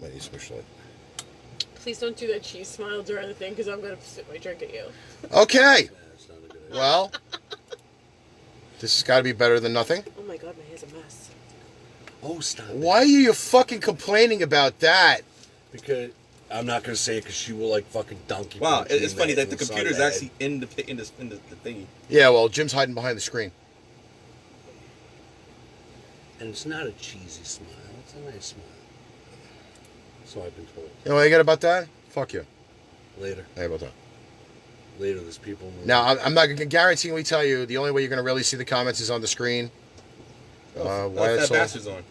Might need some light. Please don't do that cheese smile during the thing, because I'm going to spit my drink at you. Okay. Well, this has got to be better than nothing. Oh my god, my hair's a mess. Oh, stop it. Why are you fucking complaining about that? Because I'm not going to say it because she will like fucking donkey. Wow, it's funny that the computer's actually in the thingy. Yeah, well, Jim's hiding behind the screen. And it's not a cheesy smile. It's a nice smile. So I've been told. You know what I got about that? Fuck you. Later. How about that? Later, there's people. Now, I'm not going to guaranteeingly tell you. The only way you're going to really see the comments is on the screen. Why Fat Bastard's on?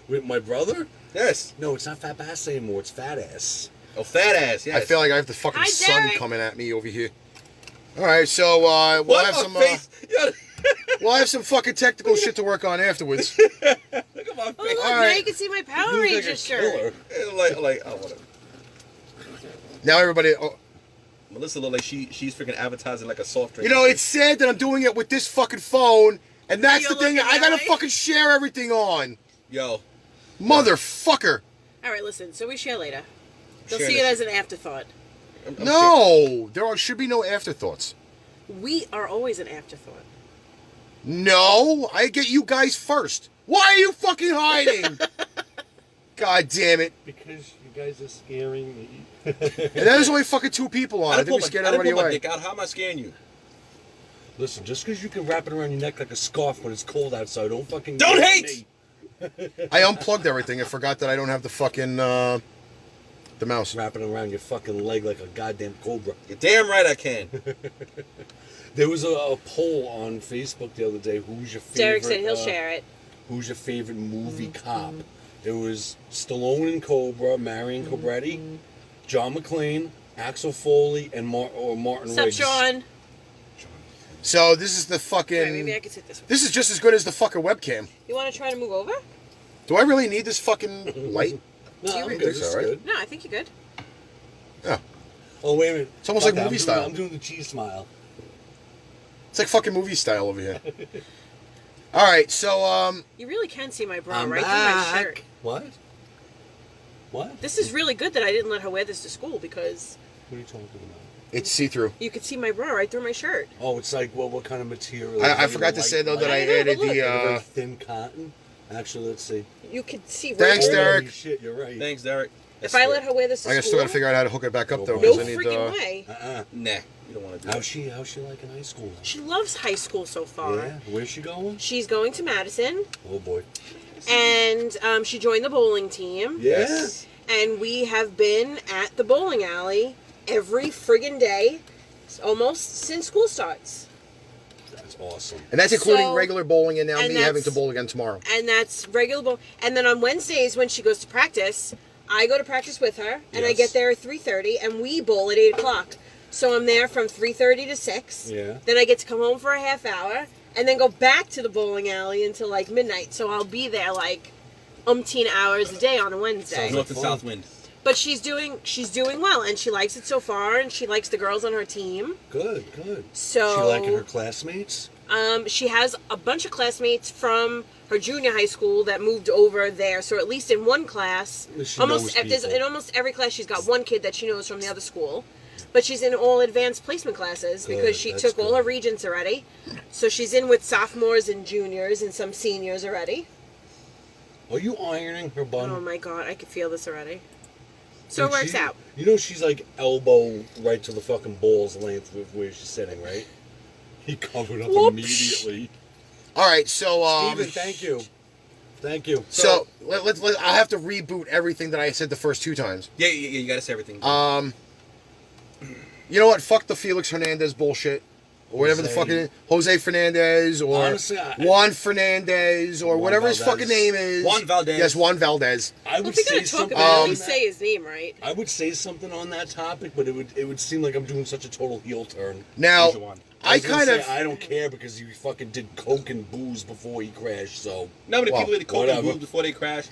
With my brother? Yes. No, it's not Fat Bastard anymore. It's Fat Ass. Oh, Fat Ass, yes. I feel like I have the fucking Hi, sun Derek. coming at me over here. All right, so we'll have some... we'll have some fucking technical shit to work on afterwards. Look at my face. Oh, look, All now right. you can see my Power Ranger shirt. Like, oh, whatever. Now everybody... Oh, Melissa look like she's freaking advertising like a soft drink. you know, it's sad that I'm doing it with this fucking phone, and that's the You're thing. looking I gotta at me? fucking share everything on. Yo. Motherfucker. All right, listen, so we share later. They'll Sharing see it this as an afterthought. I'm No, should be no afterthoughts. We are always an afterthought. No, I get you guys first. Why are you fucking hiding? God damn it. Because you guys are scaring me. And there's only fucking 2 people on. I think we scared everybody I didn't pull my away. dick out. How am I scaring you? Listen, just because you can wrap it around your neck like a scarf when it's cold outside, don't fucking... Don't get hate! me. I unplugged everything and forgot that I don't have the fucking, the mouse. Wrap it around your fucking leg like a goddamn cobra. You're damn right I can. There was a poll on Facebook the other day. Who's your favorite... Derek said he'll share it. Who's your favorite movie cop? It was Stallone in Cobra, Marion Cobretti, John McClane, Axel Foley, and Martin What's up, Riggs. Sean? So this is the fucking... All right, maybe I could sit this way. This is just as good as the fucking webcam. You want to try to move over? Do I really need this fucking light? No, You I'm re- good. Think so, This is right? good. No, I think you're good. Yeah. Oh, wait a minute. It's almost Fuck like that, movie I'm doing- style. I'm doing the cheese smile. It's like fucking movie style over here. All right, so, You really can see my bra I'm right back. through my shirt. What? What? This is really good that I didn't let her wear this to school because What are you talking about? it's see-through. you could see my bra right through my shirt. Oh, it's like, well, what kind of material? I forgot to say, though, that I I know, added but look. the, Very thin cotton. Actually, let's see. You could see right Thanks, through. Derek. Holy shit, you're right. Thanks, Derek. If I let her wear this to I school, still gotta figure out how to hook it back up, though. No no because I need, freaking way. Nah, you don't want to do How's that. she like in high school? She loves high school so far. Yeah. Where's she going? She's going to Madison, Oh boy. and she joined the bowling team. Yes. And we have been at the bowling alley every friggin' day, almost since school starts. That's awesome. And that's including So- regular bowling and now and me having that's- to bowl again tomorrow. And that's regular bowl. And then on Wednesdays when she goes to practice, I go to practice with her, and I Yes. get there at 3:30, and we bowl at 8 o'clock. So I'm there from 3:30 to 6. Yeah. Then I get to come home for a half hour, and then go back to the bowling alley until like midnight. So I'll be there like umpteen hours a day on a Wednesday. North and South Wind. But she's doing well, and she likes it so far, and she likes the girls on her team. Good, good. So She liking her classmates? she has a bunch of classmates from her junior high school that moved over there. So at least in one class, She knows people. in almost every class, she's got one kid that she knows from the other school. But she's in all advanced placement classes because Good, she that's took all good. her regents already. So she's in with sophomores and juniors and some seniors already. Are you ironing her bun? Oh my god, I can feel this already. So it Dude, works out. You know she's like elbow right to the fucking ball's length with where she's sitting, right? He covered up Whoops. immediately. All right, so, Steven, thank you. Thank you. So, I'll have to reboot everything that I said the first 2 times. Yeah, you gotta say everything. You know what? Fuck the Felix Hernandez bullshit. Or whatever the Jose. fucking Jose Fernandez or Honestly, Juan Fernandez or Juan whatever his Valdez. fucking name is. Juan Valdez. Yes, Juan Valdez. I Well, would if you're say gonna talk something. about it, at on least that- say his name right. I would say something on that topic, but it would seem like I'm doing such a total heel turn. Now, Who's Juan? I was gonna kind say, of... I don't care because he fucking did coke and booze before he crashed. So How many Well, people did coke and whatever. booze before they crash?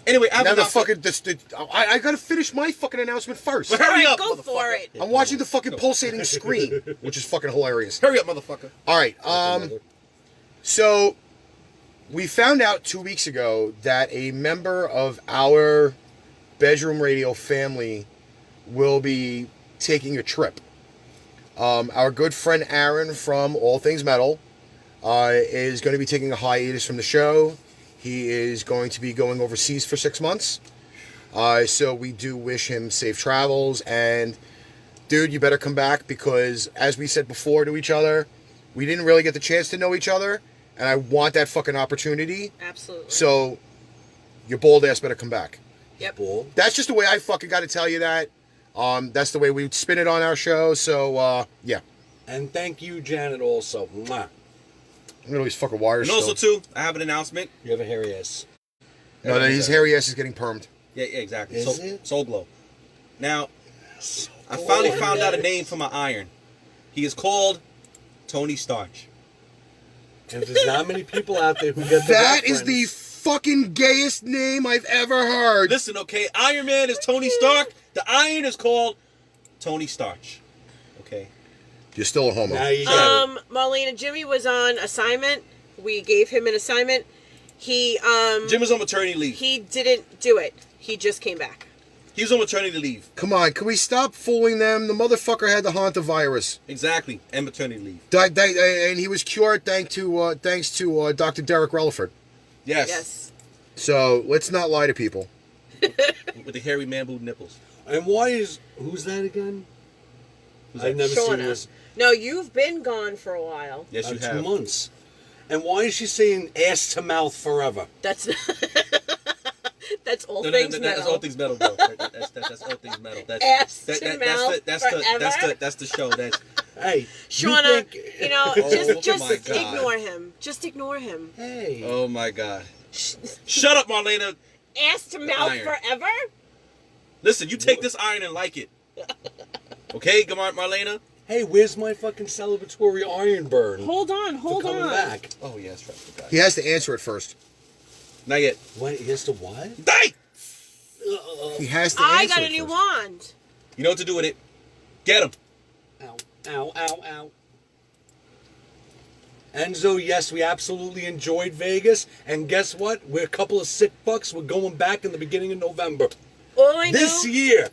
Anyway, I Now have the not fucking... I gotta finish my fucking announcement first. Well, hurry up, Go for motherfucker. it. I'm watching the fucking pulsating screen, which is fucking hilarious. Hurry up, motherfucker. All right, so we found out 2 weeks ago that a member of our Bedroom Radio family will be taking a trip. Our good friend Aaron from All Things Metal is going to be taking a hiatus from the show. He is going to be going overseas for 6 months. So we do wish him safe travels. And, dude, you better come back because, as we said before to each other, we didn't really get the chance to know each other. And I want that fucking opportunity. Absolutely. So, your bold ass better come back. Yep. Bull. That's just the way I fucking got to tell you that. That's the way we spin it on our show. So, yeah. And thank you, Janet, also. Mwah. I'm going to these fucking wires And also, still. too, I have an announcement. You have a hairy ass. No, his hairy ass is getting permed. Yeah, exactly. Is it? Soul Glow. Now, I finally found out a name for my iron. He is called Tony Starch. And there's not many people out there who get the That is reference. the fucking gayest name I've ever heard. Listen, okay, Iron Man is Tony Stark. The iron is called Tony Starch. Okay. You're still a homo. Now you got it. Marlena, Jimmy was on assignment. We gave him an assignment. He Jim is on maternity leave. he didn't do it. He just came back. He was on maternity leave. Come on, can we stop fooling them? The motherfucker had the hantavirus. Exactly. And maternity leave. And he was cured thanks to Dr. Derek Relaford. Yes. Yes. So, let's not lie to people. With the hairy man boob nipples. And why is... Who's that again? I've never seen Shauna. this. No, you've been gone for a while. Yes, you 2 have. months. And why is she saying ass to mouth forever? That's that's all No, things that's metal. all things metal, bro. That's all things metal. That's Ass that, to that, mouth forever? that's the show. That's Hey, Shauna, think- Oh just my God. ignore him. Just ignore him. Hey. oh my god. Shut up, Marlena. Ass to mouth Iron. forever? Listen, you take this iron and like it. Okay, come on, Marlena. Hey, where's my fucking celebratory iron burn? Hold on, for hold coming on. back. Oh yeah, that's right. Forgot. He has to answer it first. Not yet. What? He has to what? Die. He has to I answer got it a new first. wand. You know what to do with it. Get him. Ow, ow, ow, ow. Enzo, yes, we absolutely enjoyed Vegas. And guess what? We're a couple of sick fucks. We're going back in the beginning of November. All I This know, year.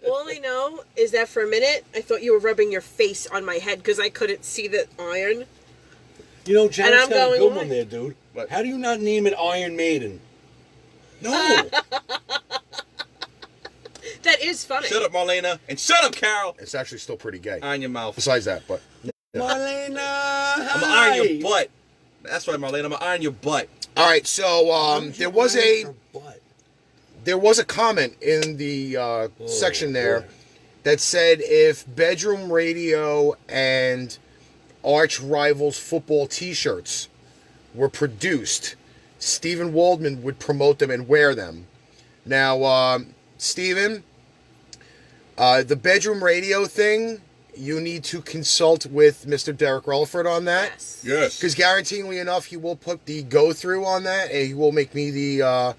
all I know is that for a minute I thought you were rubbing your face on my head because I couldn't see the iron. You know, Janet's I'm got a going good away. one there, dude. What? How do you not name it Iron Maiden? No. That is funny. Shut up, Marlena, and shut up, Carol. It's actually still pretty gay. Iron your mouth. Besides that, but... Marlena, I'm gonna iron your butt. That's right, Marlena. I'm gonna iron your butt. All right, so there was a comment in the section there boy. that said if Bedroom Radio and ARCHRIVALS football T-shirts were produced, Stephen Waldman would promote them and wear them. Now, Stephen, the Bedroom Radio thing, you need to consult with Mr. Derek Relaford on that. Yes. Yes. Because guaranteeingly enough, he will put the go-through on that, and he will make me the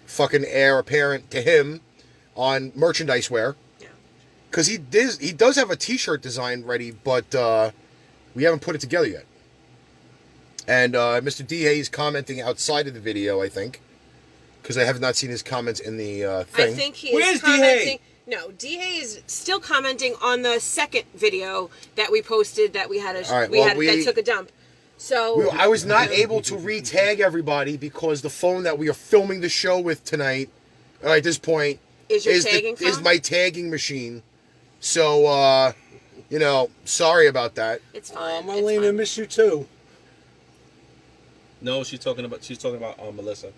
fucking heir apparent to him on merchandise wear. Yeah. Because he does have a T-shirt design ready, but we haven't put it together yet. And Mr. D. Hayes commenting outside of the video, I think, because I have not seen his comments in the thing. I think he Where's is D-Hay? commenting. No, D.A. is still commenting on the second video that we posted that we had All right, that took a dump. So I was not able to re-tag everybody because the phone that we are filming the show with tonight, at this point, is your tagging phone? is my tagging machine. So, sorry about that. It's fine. Marlena, I it's fine. miss you too. No, she's talking about Melissa.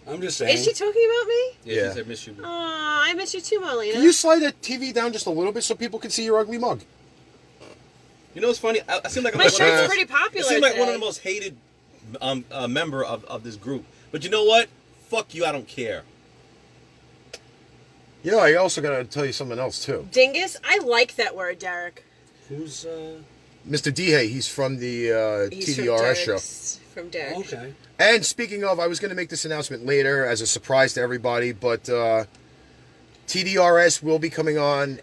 I'm just saying. Is she talking about me? Yeah, Yeah. she said miss you. Aw, I miss you too, Marlena. Can you slide that TV down just a little bit so people can see your ugly mug? You know what's funny? I seem like I'm My one of the shirt's most- pretty popular I seem like one of today. the most hated member of this group. But you know what? Fuck you. I don't care. You know, I also got to tell you something else, too. Dingus? I like that word, Derek. Who's, Mr. D. He's from the He's TDRS show. From Derek. okay. And speaking of, I was going to make this announcement later as a surprise to everybody, but TDRS will be coming on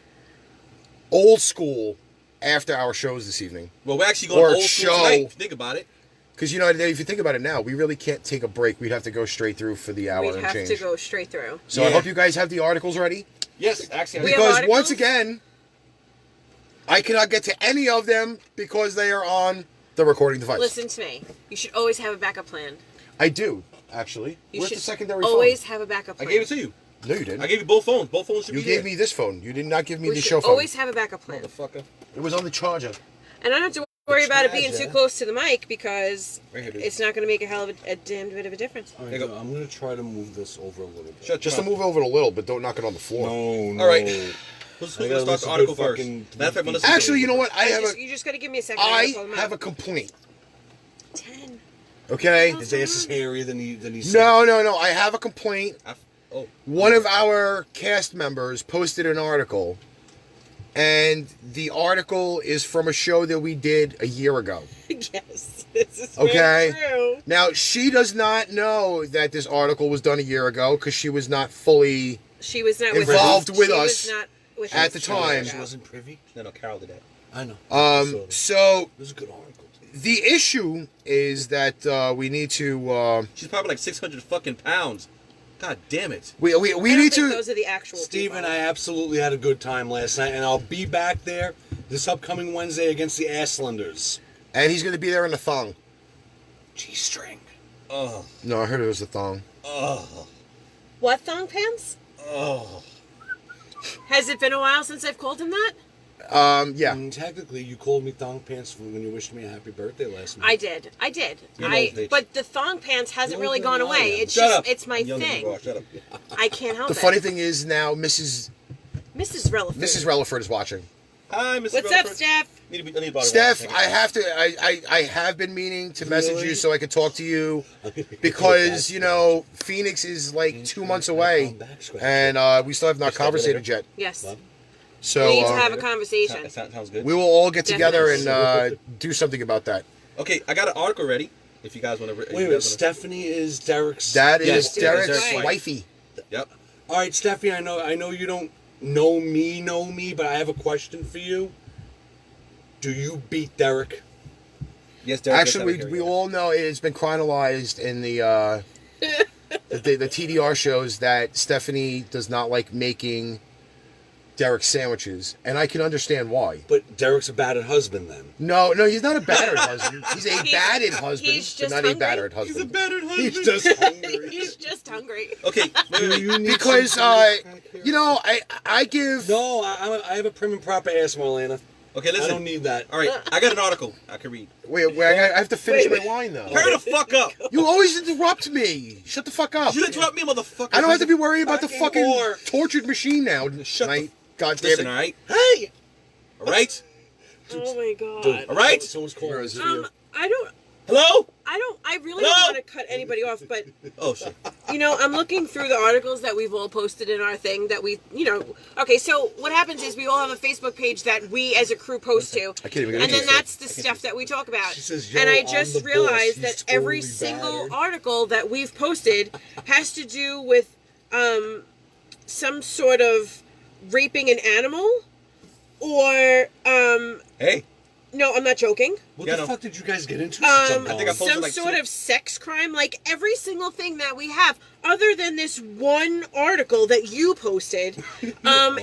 old school after our shows this evening. Well, we're actually going Or old school show. tonight. If you think about it. Because, you know, if you think about it now, we really can't take a break. We'd have to go straight through for the hour We'd and have change. to go straight through. So I hope you guys have the articles ready. Yes, actually, We have Because articles? once again, I cannot get to any of them because they are on the recording device. Listen to me. You should always have a backup plan. I do, actually. You Where's should the secondary always phone? have a backup I plan. gave it to you. No, you didn't. I gave you both phones. Both phones should You be gave here. me this phone. You did not give me We the should show phone. always have a backup plan. Motherfucker. It was on the charger. And I don't have to worry about it being too charger. close to the mic because Right here, dude. it's not going to make a hell of a damn bit of a difference. All right, There you go. I'm gonna try to move this over a little bit. Shut Just your to mouth. move over a little, but don't knock it on the floor. No. All right. Who's I going to gotta start the listen to article the first? fucking- Matter of fact, Melissa. Actually, you know what? You just got to give me a second. I call them have out. a complaint. 10. Okay? His ass is hairier than he said. No. I have a complaint. Oh, One of our cast members posted an article, and the article is from a show that we did a year ago. Yes, this is Okay. very true. Now, she does not know that this article was done a year ago because she was not fully She was not Involved with with us. us She was not with at us the a year time. She ago. wasn't privy. no, Carol did that. I know. so It was a good article. the issue is that we need to She's probably like 600 fucking pounds. God damn it. we I need don't think to those are the actual Steve and people. I absolutely had a good time last night, and I'll be back there this upcoming Wednesday against the Ashlanders. and he's going to be there in a thong. G-string. Oh, No, I heard it was a thong. oh, What thong pants? oh. Has it been a while since I've called him that? Yeah. And technically, you called me thong pants when you wished me a happy birthday last night. I did. You're an old bitch. But the thong pants hasn't No, really you're gone lying. away. It's Shut just up. it's my Younger than thing. you are. Shut up. I can't help The it. funny thing is now Mrs. Mrs. Relaford is watching. Hi, Mr. What's up, Steph? I need a bottle of Steph, water. I have to. I have been meaning to message Really? you so I could talk to you because you know Phoenix is like 2 months away, and we still have not conversated yet. Yes. So we need to have a That conversation. sounds good. we will all get together Definitely. and do something about that. Okay, I got an article ready. If you guys want to. Wait a minute, Stephanie is Derek's... That is Yes, Derek's Derek's wife. wifey. Yep. All right, Stephanie, I know you don't know me, but I have a question for you. Do you beat Derek? Yes, Derek. Actually, we all know it has been chronologized in the TDR shows that Stephanie does not like making Derek sandwiches, and I can understand why. But Derek's a battered husband then. No, he's not a battered husband. He's a batted husband, he's but just not a hungry. battered husband. battered He's just hungry. He's just hungry. Okay, wait. You need Because some- you know, I give. No, I have a prim and proper ass, Marlena. Okay, I listen. don't need that. All right, I got an article I can read. Wait, I have to finish my line though. Hurry the fuck up. You always interrupt me. Shut the fuck up. You interrupt me, motherfucker. I don't have to be worried about the Fucking fucking whore. tortured machine now. Shut the tonight. God damn Listen, it. all right? Hey! All right? Oh my god. Dude, All right? Someone's calling us. Hello? I really Hello? don't want to cut anybody off, but Oh, shit. you know, I'm looking through the articles that we've all posted in our thing that we, you know, okay, so what happens is we all have a Facebook page that we as a crew post to. I can't even get And into then it. that's the stuff that we talk about. She says, "Yo, and I I'm just the boss. realized He's that every totally single battered." article that we've posted has to do with some sort of raping an animal or Hey. no, I'm not joking. What Yeah, the no. fuck did you guys get into? I think I posted Some like sort two. of sex crime, like every single thing that we have, other than this one article that you posted,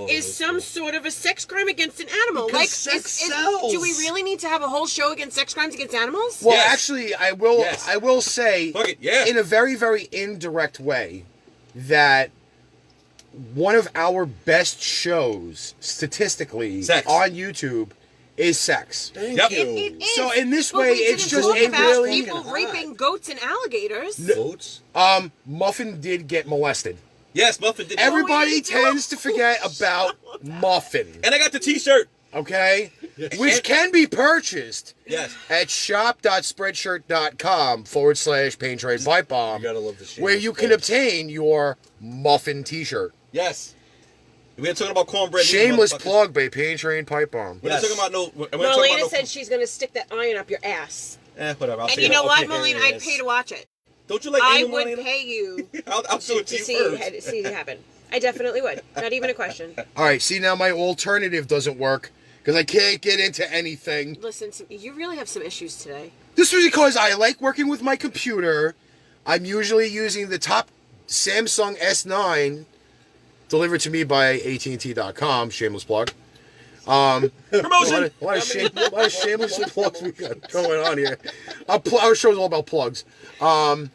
is some sort of a sex crime against an animal. Because like, sex sells. do we really need to have a whole show against sex crimes against animals? Well, Yes. actually, I will. Yes. I will say, Fuck it, yeah. in a very, very indirect way, that one of our best shows statistically Sex. on YouTube is sex. Thank Yep. you. It is. So in this But way, we it's didn't just talk a about really people hot. raping goats and alligators. Votes? Muffin did get molested. Yes, Muffin did. Everybody didn't do tends to forget about Muffin. And I got the t-shirt. Okay, which can be purchased Yes. at shop.spreadshirt.com/Pain Trade Pipe Bomb, You gotta love the shit. where you can obtain your Muffin T-shirt. Yes. We ain't talking about cornbread. Shameless motherfuckers. plug by Pain Train Pipe Bomb. We're not Yes. talking about no. We're not talking Marlena about said she's gonna stick that iron up your ass. whatever. I'll And say you that. know what, Okay. Marlena? I'd pay to watch it. Don't you like I anal, would Marlena? pay you I'll do it to to see you first. see it happen. I definitely would. Not even a question. All right, see now my alternative doesn't work because I can't get into anything. Listen, you really have some issues today. This was because I like working with my computer. I'm usually using the top Samsung S9 delivered to me by AT&T.com. Shameless plug. Promotion. A lot of shameless plugs we got going on here. Our show's all about plugs. And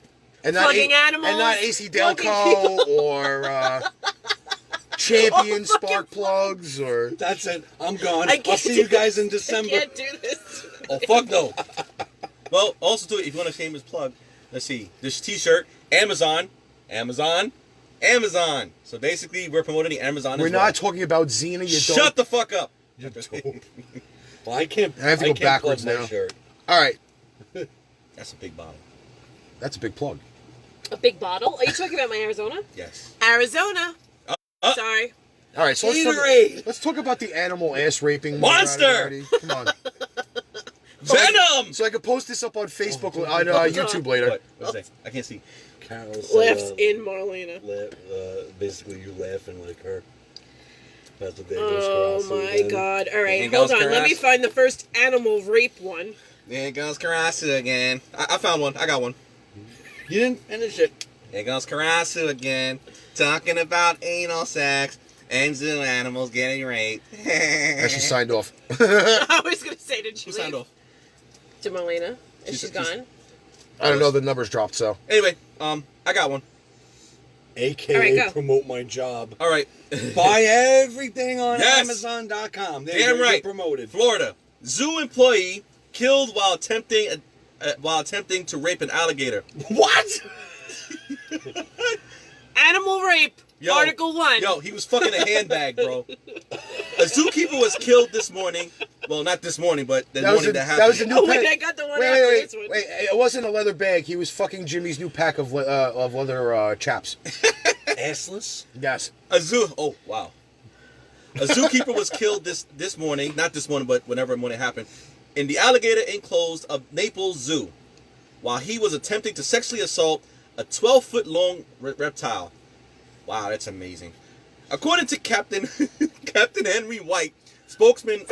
not Plugging animals. And not AC Plugging Delco or Champion Spark Plugs or... That's it. I'm gone. I can't I'll see you guys in I December. can't do this. Oh, fuck no. Well, also, too, if you want a shameless plug, let's see. This t-shirt, Amazon. So basically, we're promoting the Amazon We're as well. not talking about Xena. You Shut don't... the fuck up. Well, I can't. I have to go can't backwards plug my now. Shirt. All right. That's a big bottle. That's a big plug. A big bottle? Are you talking about my Arizona? Yes. Arizona. Sorry. All right, so Gatorade. let's talk about the animal ass raping. Monster! already. Come on. Venom! So I can post this up on Facebook, on YouTube later. What? What's that? I can't see. Carol Laughs said, in Marlena. basically, you're laughing like her. That's what they Oh my god. Alright, Ain't hold goes on. Let me Karasa. find the first animal rape one. There goes Karasu again. I found one. I got one. You didn't finish it. There goes Karasu again. Talking about anal sex and zoo animals getting raped. Actually signed off. I was going to say, did she Who signed leave? off? To Marlena. Is she gone? I don't know. The numbers dropped, so. Anyway, I got one. AKA All right, go. promote my job. All right. Buy everything on Yes. Amazon.com. There Damn you right. get promoted. Florida. Zoo employee killed while attempting to rape an alligator. What? Animal rape. Yo, Article 1. Yo, he was fucking a handbag, bro. A zookeeper was killed this morning. Well, not this morning, but the morning that happened. That was the new Oh, wait, pack. I got the one Wait, after wait, this one. wait. It wasn't a leather bag. He was fucking Jimmy's new pack of leather chaps. Assless? Yes. Oh, wow. A zookeeper was killed this morning, not this morning, but whenever morning it happened, in the alligator enclosed of Naples Zoo, while he was attempting to sexually assault a 12-foot long reptile. Wow, that's amazing. According to Captain Henry White, spokesman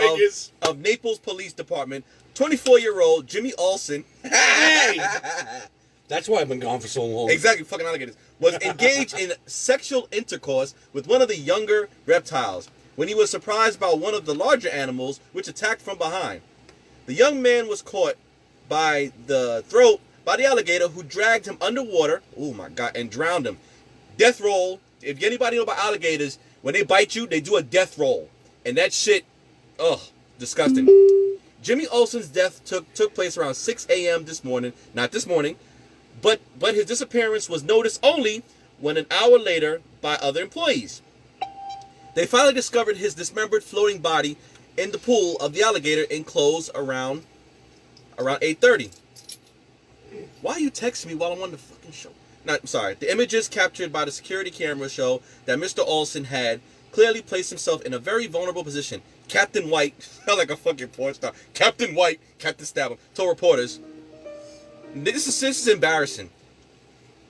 of Naples Police Department, 24-year-old Jimmy Olsen. Hey! That's why I've been gone for so long. Exactly, fucking alligators. Was engaged in sexual intercourse with one of the younger reptiles when he was surprised by one of the larger animals, which attacked from behind. The young man was caught by the throat by the alligator, who dragged him underwater. Oh my god, and drowned him. Death roll. If anybody know about alligators, when they bite you, they do a death roll, and that shit, ugh, disgusting. Jimmy Olsen's death took place around 6 a.m. this morning. Not this morning. But his disappearance was noticed only when an hour later by other employees. They finally discovered his dismembered floating body in the pool of the alligator enclosed around 8:30. Why are you texting me while I'm on the fucking show? I'm sorry. The images captured by the security camera show that Mr. Olsen had clearly placed himself in a very vulnerable position. Captain White, sound like a fucking porn star. Captain White, Captain Stabber, told reporters, This is embarrassing.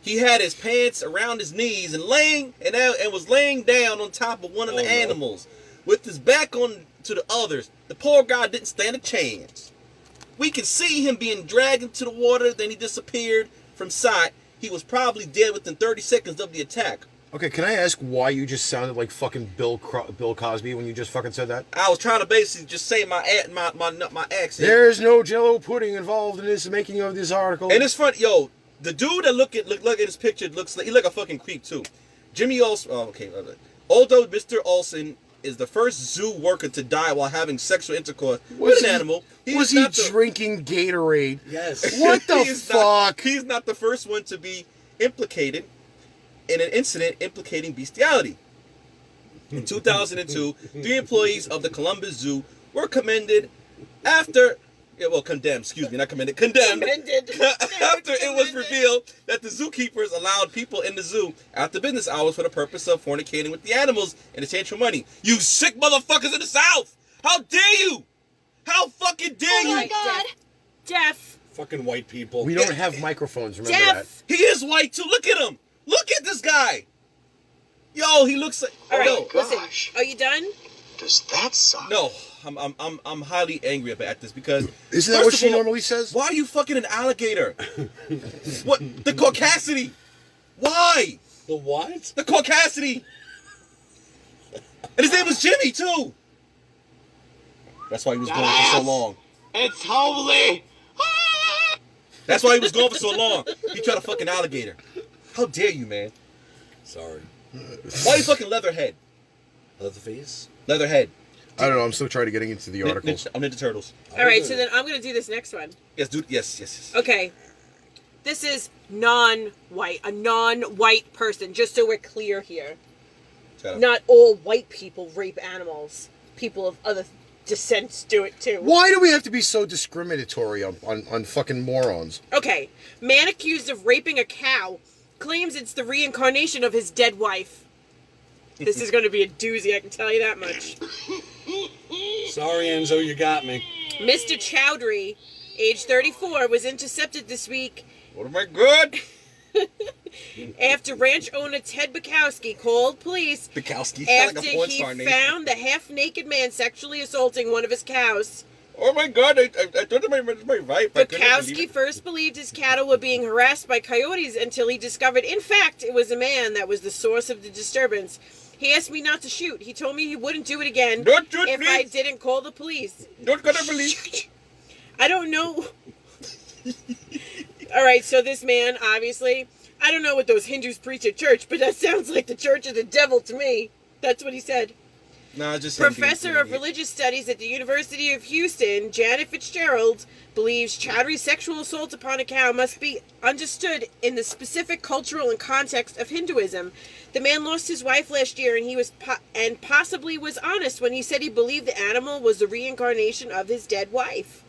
He had his pants around his knees and was laying down on top of one of the animals with his back on to the others. The poor guy didn't stand a chance. We could see him being dragged into the water, then he disappeared from sight. He was probably dead within 30 seconds of the attack. Okay, can I ask why you just sounded like fucking Bill Cosby when you just fucking said that? I was trying to basically just say my accent. There's no Jello pudding involved in this making of this article. And it's funny, yo. The dude that look at his picture looks like he like a fucking creep too. Jimmy Olsen. Oh, okay. Although Mr. Olsen is the first zoo worker to die while having sexual intercourse with an animal, was he drinking Gatorade? Yes. What the fuck? He's not the first one to be implicated in an incident implicating bestiality. In 2002, 3 employees of the Columbus Zoo were condemned after it was revealed that the zookeepers allowed people in the zoo after business hours for the purpose of fornicating with the animals in exchange for money. You sick motherfuckers in the South! How dare you? How fucking dare you? Oh my god. Jeff. Fucking white people. We don't have microphones, remember Jeff. He is white too. Look at him. Look at this guy. Yo, he looks like. All right, Yo, listen. Are you done? Does that suck? No, I'm highly angry at this because Isn't that first what of she all, normally says? Why are you fucking an alligator? What the caucasity? Why The what? the caucasity? And his name was Jimmy too. That's why he was gone for so long. It's holy. That's why he was gone for so long. He tried to fuck an alligator. How dare you, man? Sorry. Why you fucking Leatherhead? Leatherface? Leatherhead. I don't know. I'm still trying to getting into the articles. I'm Ninja Turtles. All right, so then I'm going to do this next one. Yes, dude. Yes. Okay. This is non-white, a non-white person, just so we're clear here. Shut up. Not all white people rape animals. People of other descents do it too. Why do we have to be so discriminatory on fucking morons? Okay. Man accused of raping a cow claims it's the reincarnation of his dead wife. This is going to be a doozy, I can tell you that much. Sorry, Enzo, you got me. Mr. Chowdhury, age 34, was intercepted this week What am I good? after ranch owner Ted Bukowski called police Bukowski. after Like a porn he star name. found the half-naked man sexually assaulting one of his cows. Oh my god, I thought it was my wife. I couldn't believe Bukowski it. first believed his cattle were being harassed by coyotes until he discovered, in fact, it was a man that was the source of the disturbance. He asked me not to shoot. He told me he wouldn't do it again Don't shoot, if I please. didn't call the police. Don't go to police. I don't know. All right, so this man, obviously, I don't know what those Hindus preach at church, but that sounds like the church of the devil to me. That's what he said. No, just Professor of Religious Studies at the University of Houston, Janet Fitzgerald, believes Chowdhury's sexual assault upon a cow must be understood in the specific cultural and context of Hinduism. The man lost his wife last year, and he was possibly was honest when he said he believed the animal was the reincarnation of his dead wife.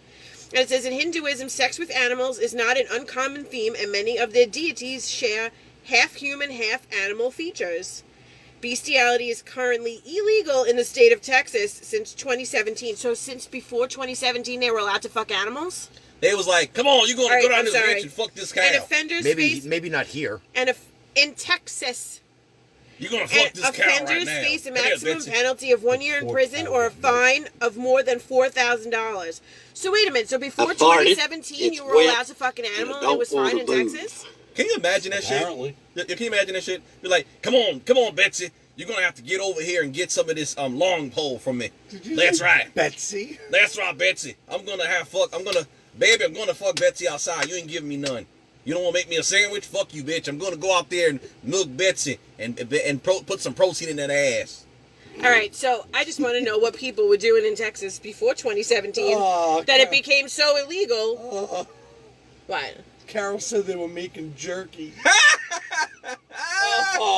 And it says in Hinduism, sex with animals is not an uncommon theme, and many of their deities share half human, half animal features. Bestiality is currently illegal in the state of Texas since 2017. So since before 2017, they were allowed to fuck animals? They was like, come on, you're going to All go right, down I'm this sorry. ranch and fuck this cow. And offenders face Maybe not here. in Texas. You're going to fuck And this cow right offenders now. face a Come here, maximum Betsy. penalty of 1 year in prison or a fine of more than $4,000. So wait a minute. So before I farted. 2017, It's you were wet. allowed to fuck an animal and don't it was want fine in to lose. Texas? Can you imagine that Apparently. shit? Can you imagine that shit? Be like, come on, Betsy. You're going to have to get over here and get some of this long pole from me. That's right. Betsy. That's right, Betsy. I'm going to fuck Betsy outside. You ain't giving me none. You don't want to make me a sandwich? Fuck you, bitch. I'm going to go out there and milk Betsy and put some protein in that ass. All right, so I just want to know what people were doing in Texas before 2017 Oh, that it God. became so illegal. What? Carol said they were making jerky.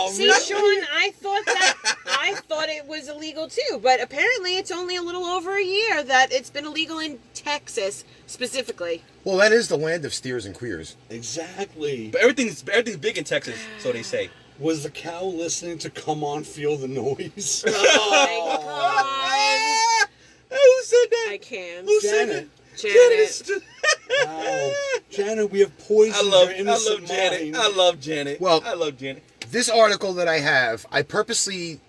See, Sean, I thought it was illegal too, but apparently it's only a little over a year that it's been illegal in Texas specifically. Well, that is the land of steers and queers. Exactly. But everything's big in Texas, so they say. Was the cow listening to Come On Feel the Noise? Oh my God. Who said that? I can't. Who said Janet. Janet. Wow. Janet, we have poisoned your innocent mind. I love Janet. Well- I love Janet. This article that I have, I purposely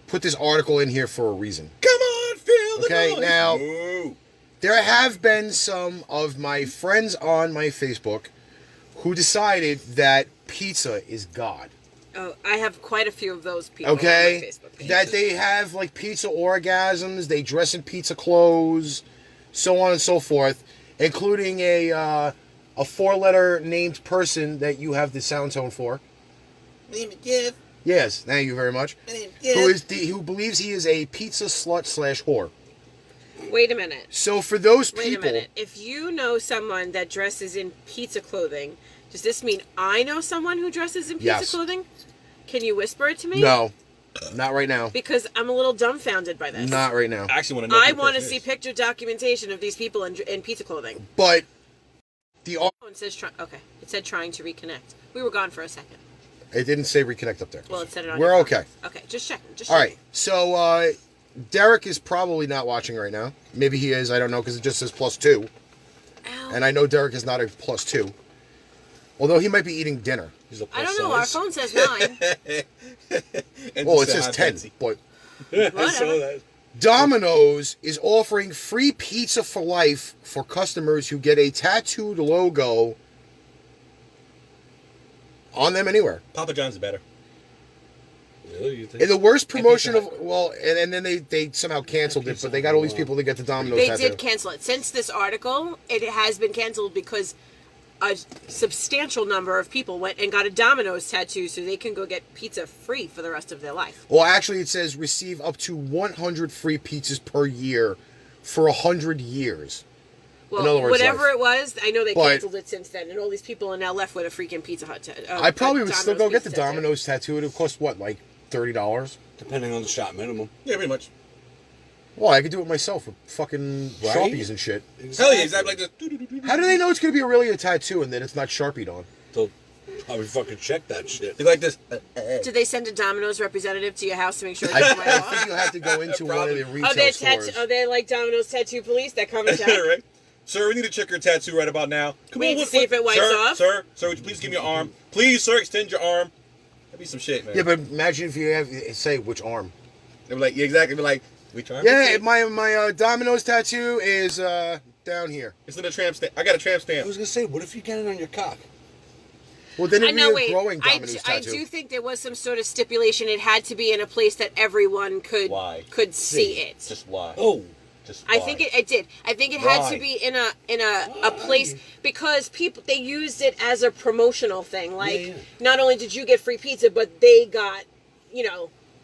put this article in here for a reason. Come on, feel the Okay, noise. now- Ooh. There have been some of my friends on my Facebook who decided that pizza is God. Oh, I have quite a few of those people on my Okay? Facebook page. That they have like pizza orgasms, they dress in pizza clothes, so on and so forth, including a 4-letter named person that you have the sound tone for. Name it Jeff. Yes, thank you very much. Name it Jeff. Who believes he is a pizza slut / whore. Wait a minute. So for those Wait people, a minute. If you know someone that dresses in pizza clothing, does this mean I know someone who dresses in pizza Yes. clothing? Can you whisper it to me? no, not right now. Because I'm a little dumbfounded by this. Not right now. I actually want to know. I who the want to person see is. picture documentation of these people in pizza clothing. But the Oh, it says okay. It said trying to reconnect. We were gone for a second. it didn't say reconnect up there. Well, it said it on. We're your okay. phone. Okay, just checking. All right. So Derek is probably not watching right now. Maybe he is. I don't know because it just says +2, Ow. and I know Derek is not a +2. Although he might be eating dinner. He's a I plus don't know. Our size. phone says 9. And Well, it just says hi, 10, Betsy. but I saw that. Domino's is offering free pizza for life for customers who get a tattooed logo on them anywhere. Papa John's is better. Really? You think? And the worst promotion Pizza of Hut. well, and then they somehow canceled it, but they got all these people that get the Domino's They tattoo. did cancel it. Since this article, it has been canceled because a substantial number of people went and got a Domino's tattoo so they can go get pizza free for the rest of their life. Well, actually, it says receive up to 100 free pizzas per year for 100 years. Well, In other words, whatever life. it was, I know they But- canceled it since then, and all these people are now left with a freaking Pizza Hut tattoo. I probably would still go get the Domino's tattoo. It would cost what, like $30? Depending on the shot minimum. Yeah, pretty much. Well, I could do it myself with fucking Right? Sharpies and shit. Hell yeah, exactly like this. How do they know it's going to be really a tattoo and that it's not Sharpied on? They'll probably fucking check that shit. They like this. Did they send a Domino's representative to your house to make sure I, they went I off? think you have to go into one of the retail Oh, they're stores. they're like Domino's tattoo police that come and check. Right? Sir, we need to check your tattoo right about now. Come We on, need to see if it wipes sir, off. Sir, would you please give me your arm? Please, sir, extend your arm. That'd be some shit, man. Yeah, but imagine if you have say which arm. They were like, yeah, exactly. Be like, which arm? Yeah, my Domino's tattoo is down here. It's in a tramp stamp. I got a tramp I stamp. was gonna say, what if you get it on your cock? Well, then I it'd be know. a Wait, growing I Domino's I tattoo. do think there was some sort of stipulation. It had to be in a place that everyone could Why? could see it. Just why? Oh, Just I why? think it did. I think it had to Why? be in a place because people they used it as a promotional thing. Like Yeah. not only did you get free pizza, but they got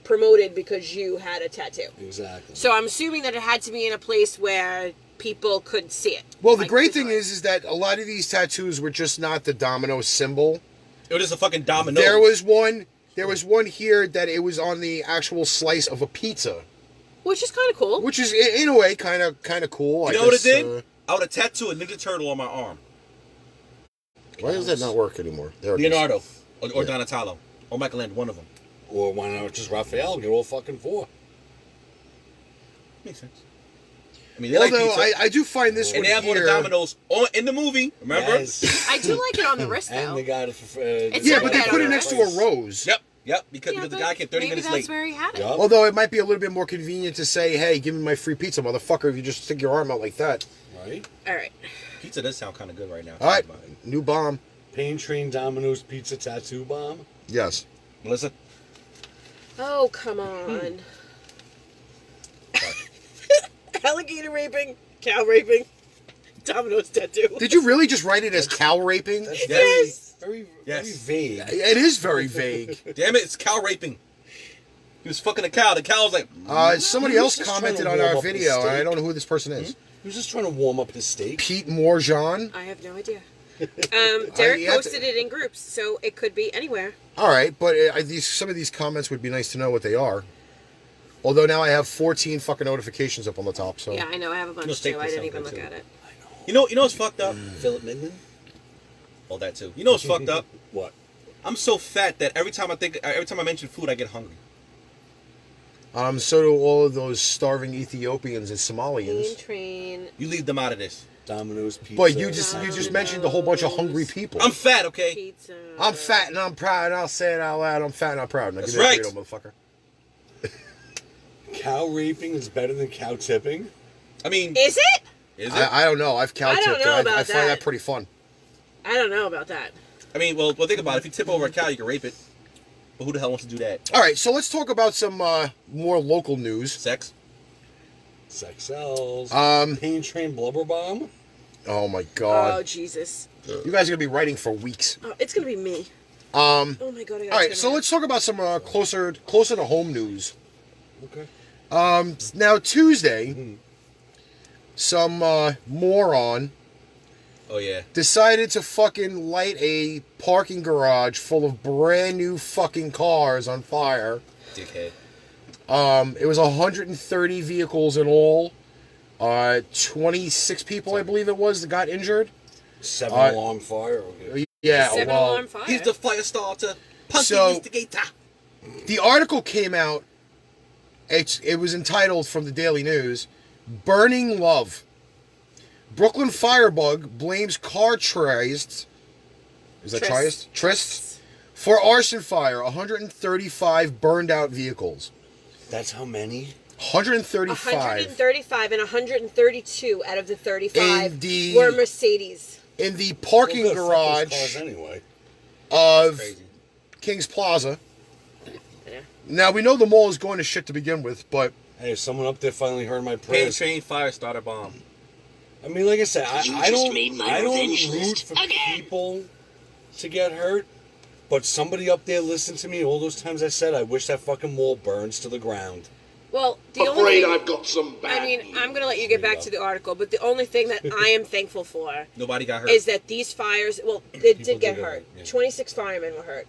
promoted because you had a tattoo. exactly. So I'm assuming that it had to be in a place where people could see it. Well, the Like great the thing door. is that a lot of these tattoos were just not the domino symbol. It was just a fucking domino. There was one here that it was on the actual slice of a pizza, which is kind of cool. which is in a way kind of cool. You know what it did? I would have tattooed a Ninja Turtle on my arm. Why does that not work anymore? There it is. Leonardo or Donatello or Michelangelo, one of them. Or why not just Raphael? Get all fucking four. Makes sense. I mean, they like Although pizza. I do find this And one they have one of here. the dominoes in the movie. Remember? Yes. I do like it on the wrist though. And they got it for. It's Yeah, not but they bad put on it the next to a wrist. rose. Yep. Because Yeah, the but guy came 30 maybe minutes that's late. where he had it. Yup. Although it might be a little bit more convenient to say, "Hey, give me my free pizza, motherfucker!" If you just stick your arm out like that. Right? All right. Pizza does sound kind of good right now. All right, new bomb. Pain Train Domino's Pizza Tattoo Bomb. Yes. Melissa? Oh, come on. Alligator raping, cow raping, Domino's tattoo. Did you really just write it as cow raping? That's Yes. very, Yes. very vague. It is very vague. Damn it, it's cow raping. He was fucking a cow. The cow was like, Somebody He was else just commented trying on to warm our up the video, and I steak. don't know who this person is. He was just trying to warm up his steak. Pete Morjean. I have no idea. Derek you have to- posted it in groups, so it could be anywhere. All right, but some of these comments would be nice to know what they are. Although now I have 14 fucking notifications up on the top, so. Yeah, I know. I have a bunch steak too. I does didn't sound even good, look too. at it. you know what's fucked up? Philip Midman? All that too. You know what's fucked up? What? I'm so fat that every time I mention food, I get hungry. So do all of those starving Ethiopians and Pain Somalians. train. You leave them out of this. Domino's Pizza. But you just mentioned a whole bunch of hungry people. I'm fat, okay? Pizza. I'm fat and I'm proud, and I'll say it out loud. I'm fat and I'm proud. Now That's give me right. that burrito, motherfucker. Cow raping is better than cow tipping? I mean, Is it? is it? I don't know. I've cow I don't tipped, know and about I find that. that pretty fun. I don't know about that. I mean, well, think about it. If you tip over a cow, you can rape it. But who the hell wants to do that? All right, so let's talk about some more local news. Sex? Sex sells. Um, Pain Train Blubber Bomb? Oh my Oh God, Jesus! you guys are gonna be writing for weeks. Oh, it's gonna be me. Um, Oh my God! I gotta all right, turn so that. let's talk about some closer to home news. Okay. Now Tuesday, some moron Oh, yeah. decided to fucking light a parking garage full of brand new fucking cars on fire. Dickhead. It was 130 vehicles in all. 26 people, I believe it was, that got injured. 7 alarm fire. Okay. Yeah, Seven well, alarm fire. He's the fire starter. Punky So- instigator. the article came out. It was entitled from the Daily News, "Burning Love." Brooklyn firebug blames car tryst. Is that Tryst. tryst? Tryst for arson fire. 135 burned out vehicles. That's how many? 135. 135 and 132 out of the 35 In the- were Mercedes. In the parking Well, good, fuck those garage cars anyway. of Crazy. King's Plaza. Yeah. Now, we know the mall is going to shit to begin with, but Hey, someone up there finally heard my Pain prayers. train fire starter bomb. I mean, like I said, You I just don't, made my I don't revenge root list for again. people to get hurt, but somebody up there listened to me all those times I said, I wish that fucking mall burns to the ground. Well, the only Afraid thing, I've got some bad I mean, news. I'm going to let you get back to the article, but the only thing that I am thankful for Nobody got hurt. is that these fires, well, they did did get get hurt. hurt, yeah. 26 firemen were hurt.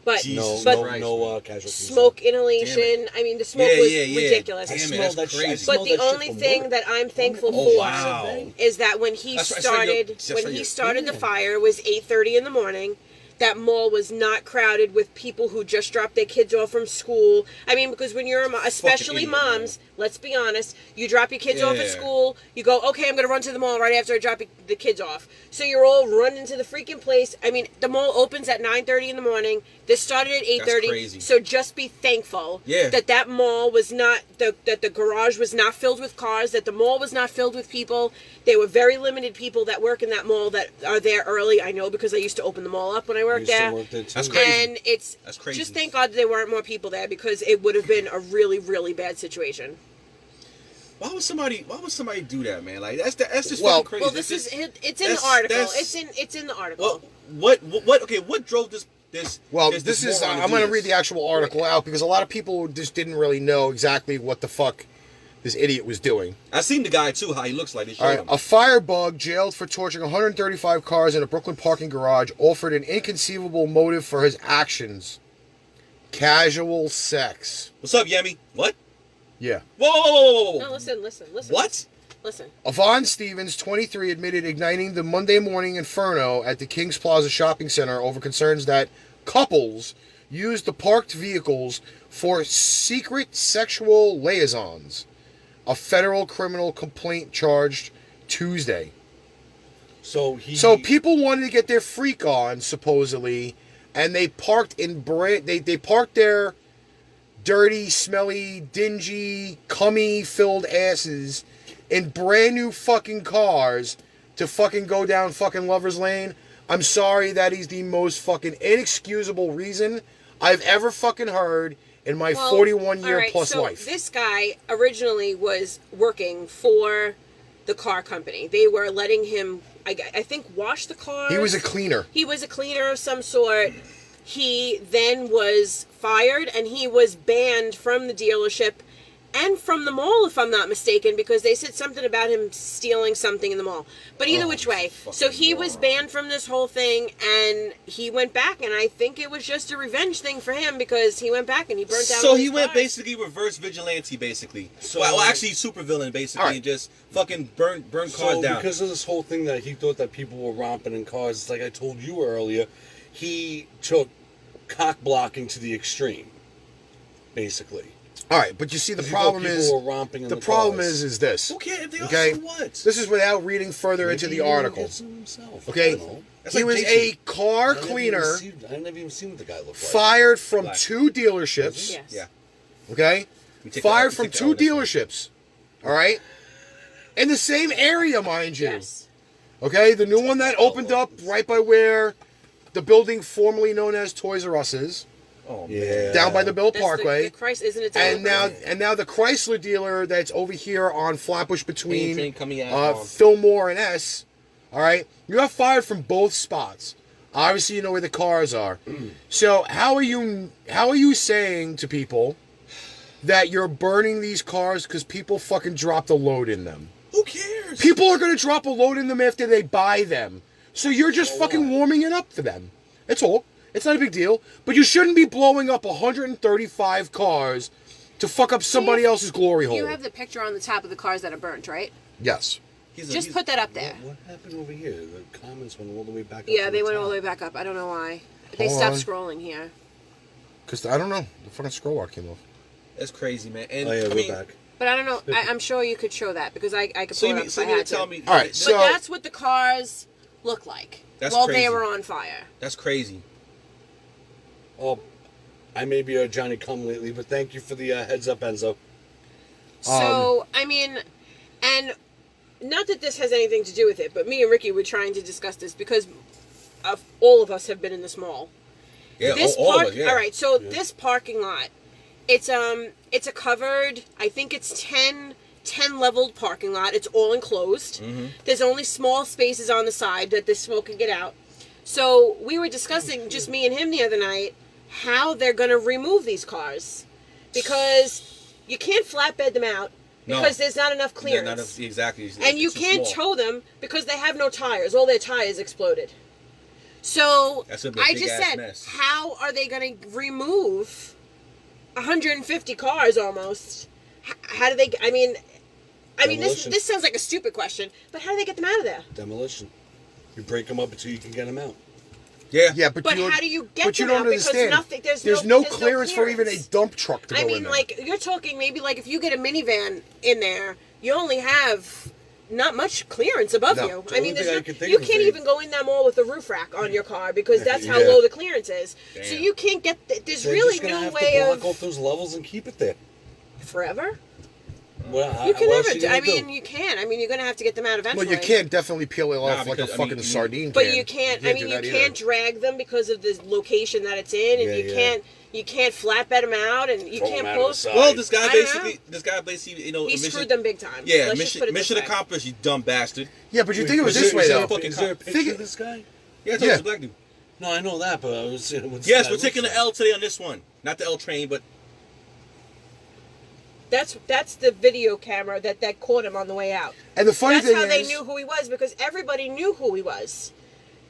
But Jesus No, Christ, no casualties. smoke inhalation, I mean, the smoke was ridiculous. I Damn it, smelled that's that shit. I crazy. But smelled the that shit only from thing work. that I'm thankful Oh, for wow. is that when he That's right, started the fire was 8:30 in the morning. That mall was not crowded with people who just dropped their kids off from school. I mean, because when you're a mom, especially idiot, moms, let's be honest, you drop your kids off at Yeah. school, you go, okay, I'm going to run to the mall right after I drop the kids off. So you're all running to the freaking place. I mean, the mall opens at 9:30 in the morning. This started at 8:30. crazy. So just be thankful that mall was not, that the garage was not filled with cars, that the mall was not filled with people. There were very limited people that work in that mall that are there early. I know because I used to open the mall up when I worked Used to there. work there too. That's crazy. And it's That's crazy. just thank God there weren't more people there because it would have been a really, really bad situation. Why would somebody do that, man? Like that's just Well- fucking crazy. Well, That's this is just- it's in the that's- article. that's- It's in the article. what drove this well, this this is. moron to I'm do going to this? read the actual article out because a lot of people just didn't really know exactly what the fuck this idiot was doing. I seen the guy too, how he looks like. They showed All right, him. a firebug jailed for torching 135 cars in a Brooklyn parking garage offered an inconceivable motive for his actions: casual sex. What's up, Yemi? What? Yeah. Whoa! No, listen. What? Listen. Yvonne Stevens, 23, admitted igniting the Monday morning inferno at the Kings Plaza shopping center over concerns that couples used the parked vehicles for secret sexual liaisons. A federal criminal complaint charged Tuesday. So people wanted to get their freak on, supposedly, and they parked in they parked their dirty, smelly, dingy, cummy-filled asses in brand new fucking cars to fucking go down fucking Lover's Lane. I'm sorry, that is the most fucking inexcusable reason I've ever fucking heard in my 41-year plus life. This guy originally was working for the car company. They were letting him, I think, wash the cars. He was a cleaner. He was a cleaner of some sort. He then was fired and he was banned from the dealership and from the mall, if I'm not mistaken, because they said something about him stealing something in the mall. But either which way, so he was banned from this whole thing, and he went back, and I think it was just a revenge thing for him because he went back and he burnt down. So all he his went cars. basically reverse vigilante, basically. So- well, actually, super villain, basically, Alright. and just fucking burn cars So down. because of this whole thing that he thought that people were romping in cars, it's like I told you earlier, he took cock blocking to the extreme, basically. All right, but you see, the He problem thought people is were romping in the the problem cars. is this. Who cares if they Okay, are, so what? this is without reading further into Maybe the he article. gets them himself. I Okay, don't know. That's he like was Jason. a car I never even cleaner I never even seen what the guy looked like. fired from Black. 2 dealerships. Yes. Yeah. Okay, We take fired the- from we take 2 the L this dealerships. All right, in the same area, mind you. Yes. Okay, the new one that opened up right by where the building formerly known as Toys R Us is, Oh, man. Yeah. down by the Bill That's Parkway. The Christ, isn't it? And now the Chrysler dealer that's over here on Flatbush between Train coming out, Fillmore and S. All right, you got fired from both spots. Obviously, you know where the cars are. So how are you saying to people that you're burning these cars because people fucking dropped a load in them? Who cares? People are gonna drop a load in them after they buy them. So you're just fucking warming it up for them. That's all. It's not a big deal. But you shouldn't be blowing up 135 cars to fuck up somebody else's glory hole. You have the picture on the top of the cars that are burnt, right? Yes. Just put that up there. What happened over here? The comments went all the way back up. Yeah, to they the went top. all the way back up. I don't know why. They Hold stopped on. scrolling here. Because, I don't know. The fucking scroll bar came off. That's crazy, man. And Oh yeah, I we're mean, back. But I don't know. I'm sure you could show that because I could So pull you it up mean, if so I you mean had to tell to. me? All right, But so that's what the cars look like That's while crazy. they were on fire. That's crazy. Oh, I may be a Johnny Come lately, but thank you for the heads up, Enzo. So, I mean, and not that this has anything to do with it, but me and Ricky were trying to discuss this because all of us have been in this mall. Yeah, This all park, of us, yeah. all right. So this parking lot, it's a covered. I think it's 10 leveled parking lot. It's all enclosed. Mm-hmm. There's only small spaces on the side that the smoke can get out. So we were discussing, just me and him the other night, how they're going to remove these cars, because you can't flatbed them out because there's not enough clearance. Not enough, exactly. And you can't tow them because they have no tires. All their tires exploded. So That's a I big just ass said, mess. how are they going to remove 150 cars almost? How do they? I mean, Demolition. this sounds like a stupid question, but how do they get them out of there? Demolition. You break them up until you can get them out. Yeah, but But how do you get But you them don't out? Because understand. there's no clearance for even a dump truck to go I in mean, there. like, you're talking maybe like if you get a minivan in there, you only have not much clearance above No. you. The I mean, only thing I can think you of can't is even go in that mall with a roof rack on your car because that's how Yeah. low the clearance is. So Damn. you can't get. There's They're really just gonna no have way to block of off those levels and keep it there. forever. Well, You can what else never. you gonna I mean, do? you can. I mean, you're gonna have to get them out eventually. well, you can't definitely peel it off like a because, I fucking mean, sardine But can. you can't. You I mean, do you that can't either. drag them because of the location that it's in, and Yeah, you yeah. can't. You can't flatbed them out, and you Throw 'em can't out of pull. the side. Well, I don't know. you know, He mission, screwed them big time. Yeah, Let's just put it mission this way. accomplished, you dumb bastard. Yeah, but you think it was Is this there- way is there though. a- Fucking Is there a cop. picture Think- of this guy? Yeah, I told Yeah. you, it's a black dude. No, I know that, but I was saying. What's Yes, that we're look taking the like? L today on this one. Not the L train, but That's the video camera that caught him on the way out. And the funny That's thing how they is, knew who he was, because everybody knew who he was.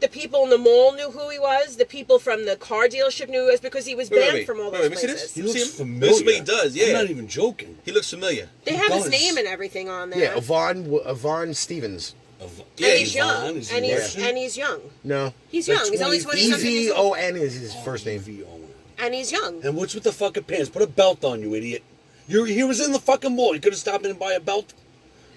The people in the mall knew who he was. The people from the car dealership knew who he was because he was banned from all those Let me see places. this. He You see looks him? familiar. This is what he does, yeah. I'm not even joking. He looks familiar. They He have his does. name and everything on there. yeah, Yvonne Stevens. Yeah, and he's he's young. Is he And he's Russian? and he's young. No, He's young. He's only 20-something years old. EVON is his first name. EVON. And he's young. And what's with the fucking pants? Put a belt on, you idiot. He was in the fucking mall. You could have stopped in and buy a belt.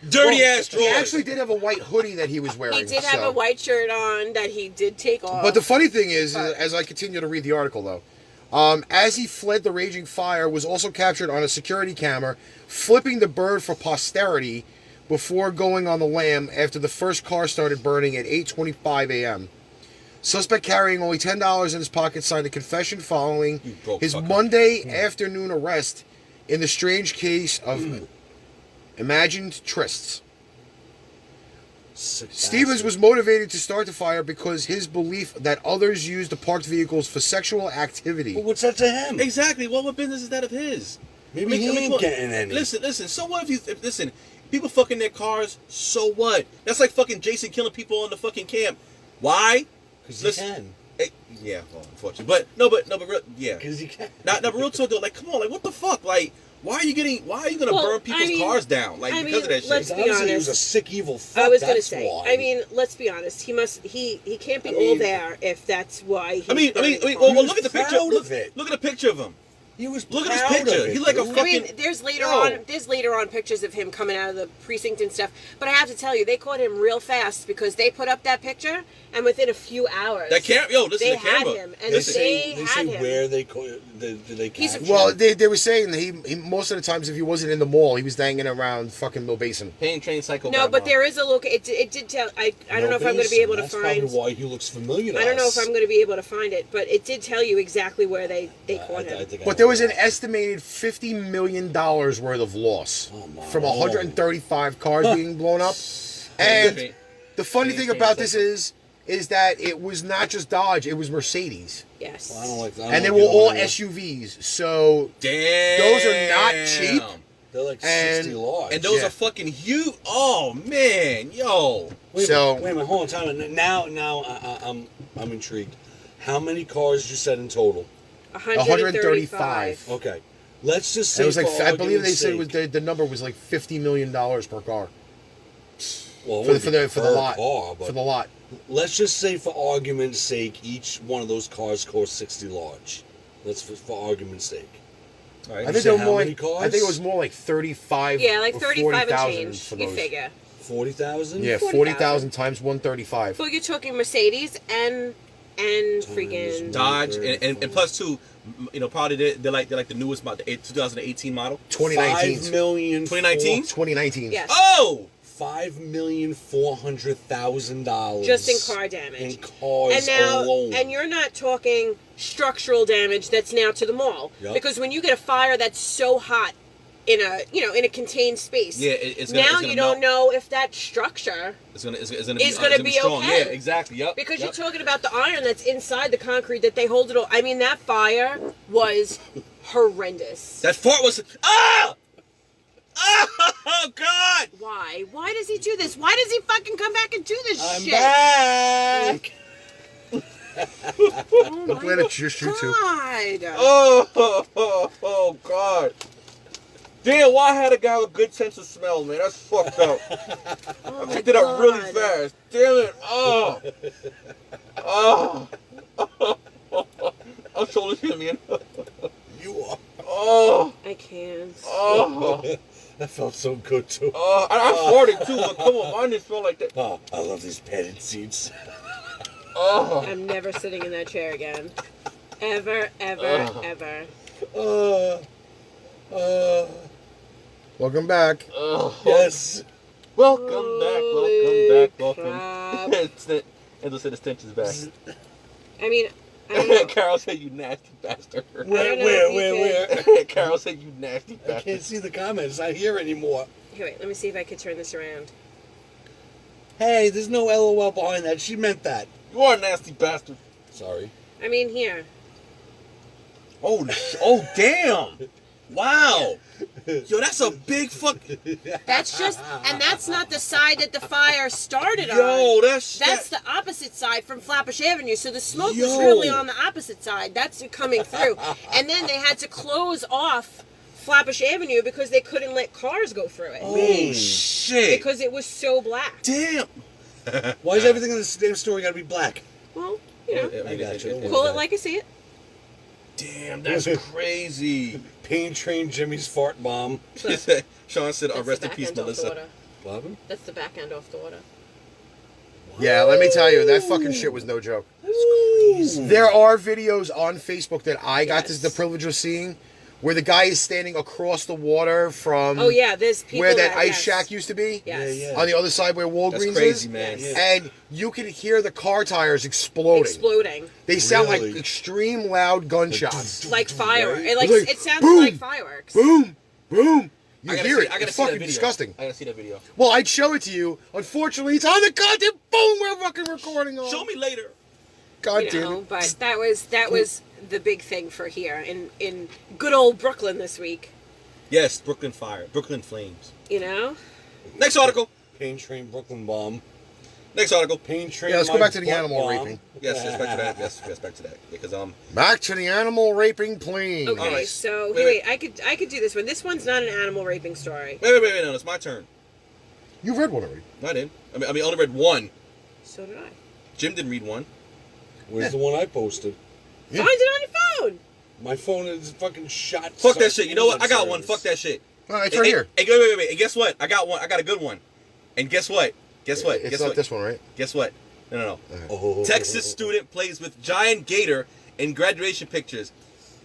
dirty Well, ass He drawers. actually did have a white hoodie that he was wearing. He did have so- a white shirt on that he did take off. But the funny thing is, as I continue to read the article, though, as he fled the raging fire, was also captured on a security camera, flipping the bird for posterity before going on the lam after the first car started burning at 8:25 a.m. Suspect carrying only $10 in his pocket signed a confession following You broke his fucker. Monday afternoon arrest in the strange case of imagined trysts. Sick Stevens bastard. was motivated to start the fire because his belief that others used the parked vehicles for sexual activity. Well, what's that to him? Exactly. Well, what business is that of his? Maybe he ain't look, getting any. Listen. So what listen, people fucking their cars, so what? That's like fucking Jason killing people on the fucking camp. Why? Because he can. Yeah, well, unfortunately. But real, yeah. Because he can. Not real talk though, like, come on, like, what the fuck? Like, why are you gonna Well, burn people's I mean- cars down? Like, I because mean, of that shit. let's Because be obviously he was a honest. sick, evil fuck. I was gonna that's say. why. I mean, let's be honest. He can't be I all mean- there if that's why. He's I mean, burning well, cars. was look at the picture. proud Look of it. at the picture of him. he was Look at his proud picture. of it, He's like a dude. I mean, fucking- there's later Yo. on pictures of him coming out of the precinct and stuff. But I have to tell you, they caught him real fast because they put up that picture, and within a few hours, That camera, yo, listen they to the camera. had him, and They Listen. say, they had him. where they did they He's a- capture Well, him? they were saying that he most of the times if he wasn't in the mall, he was hanging around fucking Mill Basin. Pain train psycho. No, but there is a look. It did tell. I don't know if I'm going to be able to That's find. probably why he looks familiar to I don't know if us. I'm going to be able to find it, but it did tell you exactly where they caught him. I think I But know there was an that. estimated $50 million worth of loss Oh, my from Lord. 135 cars being blown up. And the funny thing about this is that it was not just Dodge; it was Mercedes, Yes. Well, I don't like that. and they were all SUVs. So Damn. those are not cheap. They're like And- 60 large. And those Yeah. are fucking huge. Oh man, yo. Wait, so- wait a minute, hold on, time. Now, I'm intrigued. How many cars you said in total? 135. Okay, let's just say it was like for I believe they argument's said it was sake- the number was like $50 million per car well, it for wouldn't the be for per the lot car, but for the lot. let's just say for argument's sake, each one of those cars costs 60 large. Let's for argument's sake. All right. I think say they were how more many like cars? I think it was more like 35. Yeah, like or 35 and 40,000 change. for You those. figure. 40,000. Yeah, 40,000 40,000 times 135. Well, you're talking Mercedes and freaking Dodge and plus two. Probably they're like the newest model, the 2018 model. 2019. 2019? 2019. Yes. Oh! $5,400,000 Just in car damage. in cars And now, alone. and you're not talking structural damage that's now to the mall, Yep. because when you get a fire that's so hot in a contained space, Yeah, it's gonna, now it's gonna you don't melt. know if that structure, It's gonna be strong. okay. Yeah, exactly. Yep. because yep. you're talking about the iron that's inside the concrete that they hold it all. I mean, that fire was horrendous. That fart was Oh God! Why? Why does he do this? Why does he fucking come back and do this I'm shit? back. Oh I'm glad it's just you two. God. Oh God! Damn, why had a guy with good sense of smell, man? That's fucked up. Oh I my picked it up really God. fast. Damn it! Oh. I'm so listening, man. You are. Oh. I can't. Oh. That felt so good too. I'm farting too, but come on, mine didn't smell like that. Oh, I love these padded seats. Oh. I'm never sitting in that chair again. Ever, ever, ever. Welcome back. Yes. Welcome Holy back. crap. Angela said the stench is back. I mean, I don't know. Carol said you nasty bastard. I don't know if you Where? Carol said you nasty I bastard. can't see the comments. I hear anymore. Here, wait, let me see if I could turn this around. Hey, there's no LOL behind that. She meant that. You are a nasty bastard. Sorry. I mean, here. Oh damn. Wow. Yo, that's a big fuck. That's just, and that's not the side that the fire started on. Yo, that's the opposite side from Flatbush Avenue. So the smoke was Yo. really on the opposite side. That's coming through. And then they had to close off Flatbush Avenue because they couldn't let cars go through it. Oh shit. Because it was so black. Damn. Why is everything in this damn story got to be black? Well, you know, I got you. call it like I see it. Damn, that's crazy. Pain Train Jimmy's fart bomb. Sean said, That's rest the in back peace, end off the Melissa. water. What happened? That's the back end off the water. Yeah, let me tell you, that fucking shit was no joke. There are videos on Facebook that I got Yes. the privilege of seeing where the guy is standing across the water from Oh yeah, there's people where that ice yes. shack used to be. Yes. Yeah, yeah. On the other side where Walgreens That's crazy, is. man. Yes. And you can hear the car tires exploding. Exploding. They sound Really? like extreme loud gunshots. Like fireworks. Right? It sounds boom, like fireworks. Boom! Boom! You I gotta hear see, it. I gotta It's see that fucking video. disgusting. I gotta see that video. Well, I'd show it to you. Unfortunately, it's on the goddamn phone we're fucking recording on. Show me later. God You damn know, it. but that was the big thing for here in good old Brooklyn this week. Yes, Brooklyn Fire. Brooklyn Flames. You know? Next article. Pain Train Brooklyn bomb. Next article. Pain Train. Yeah, let's go my back to the butt animal bomb. raping. Yes, back to that. Yes, back to that. Because Back to the animal raping plane. Okay, Alright. so Wait, wait, I could do this one. This one's not an animal raping story. wait, no, it's my turn. You read one already. No, I didn't. I mean, I only read one. So did I. Jim didn't read one. Where's the one I posted? Yeah. Find it on your phone. My phone is fucking shot. Fuck that shit. You know what? I got one. Fuck that shit. All right, it's Hey, right hey, here. Hey, wait. And guess what? I got one. I got a good one. And guess what? It's Guess not what? this one, right? Guess what? No. Oh. Texas student plays with giant gator in graduation pictures.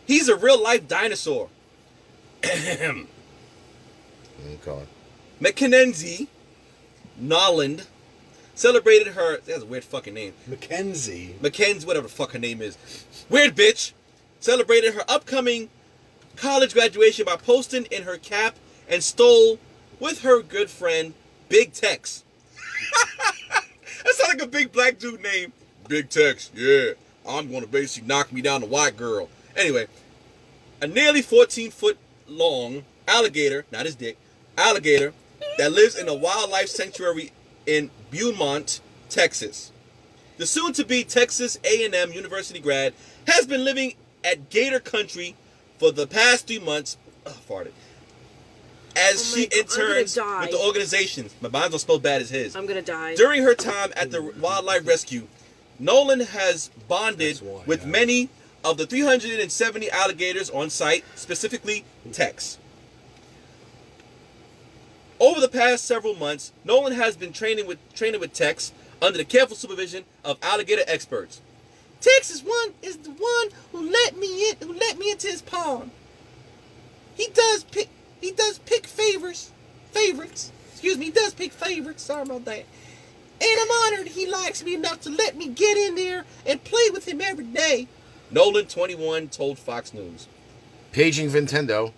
He's a real life dinosaur. Oh, God. Mackenzie Noland celebrated her. That's a weird fucking name. Mackenzie. Mackenzie, whatever the fuck her name is. Weird bitch. Celebrated her upcoming college graduation by posting in her cap and stole with her good friend Big Tex. That sounds like a big black dude name. Big Tex, yeah. I'm going to basically knock me down, the white girl. Anyway, a nearly 14-foot long alligator, not his dick, alligator that lives in a wildlife sanctuary in Beaumont, Texas. The soon-to-be Texas A&M University grad has been living at Gator Country for the past 3 months. Farted. As Oh my she God, I'm gonna interns die. with the organization. My mind's not spelled bad as his. I'm gonna die. During her time at the wildlife rescue, Nolan has bonded That's why, with yeah. many of the 370 alligators on site, specifically Tex. Over the past several months, Nolan has been training with Tex under the careful supervision of alligator experts. Texas one is the one who let me into his pond. He does pick favorites. Excuse me, he does pick favorites. Sorry about that. And I'm honored he likes me enough to let me get in there and play with him every day. Nolan, 21, told Fox News. Paging Nintendo.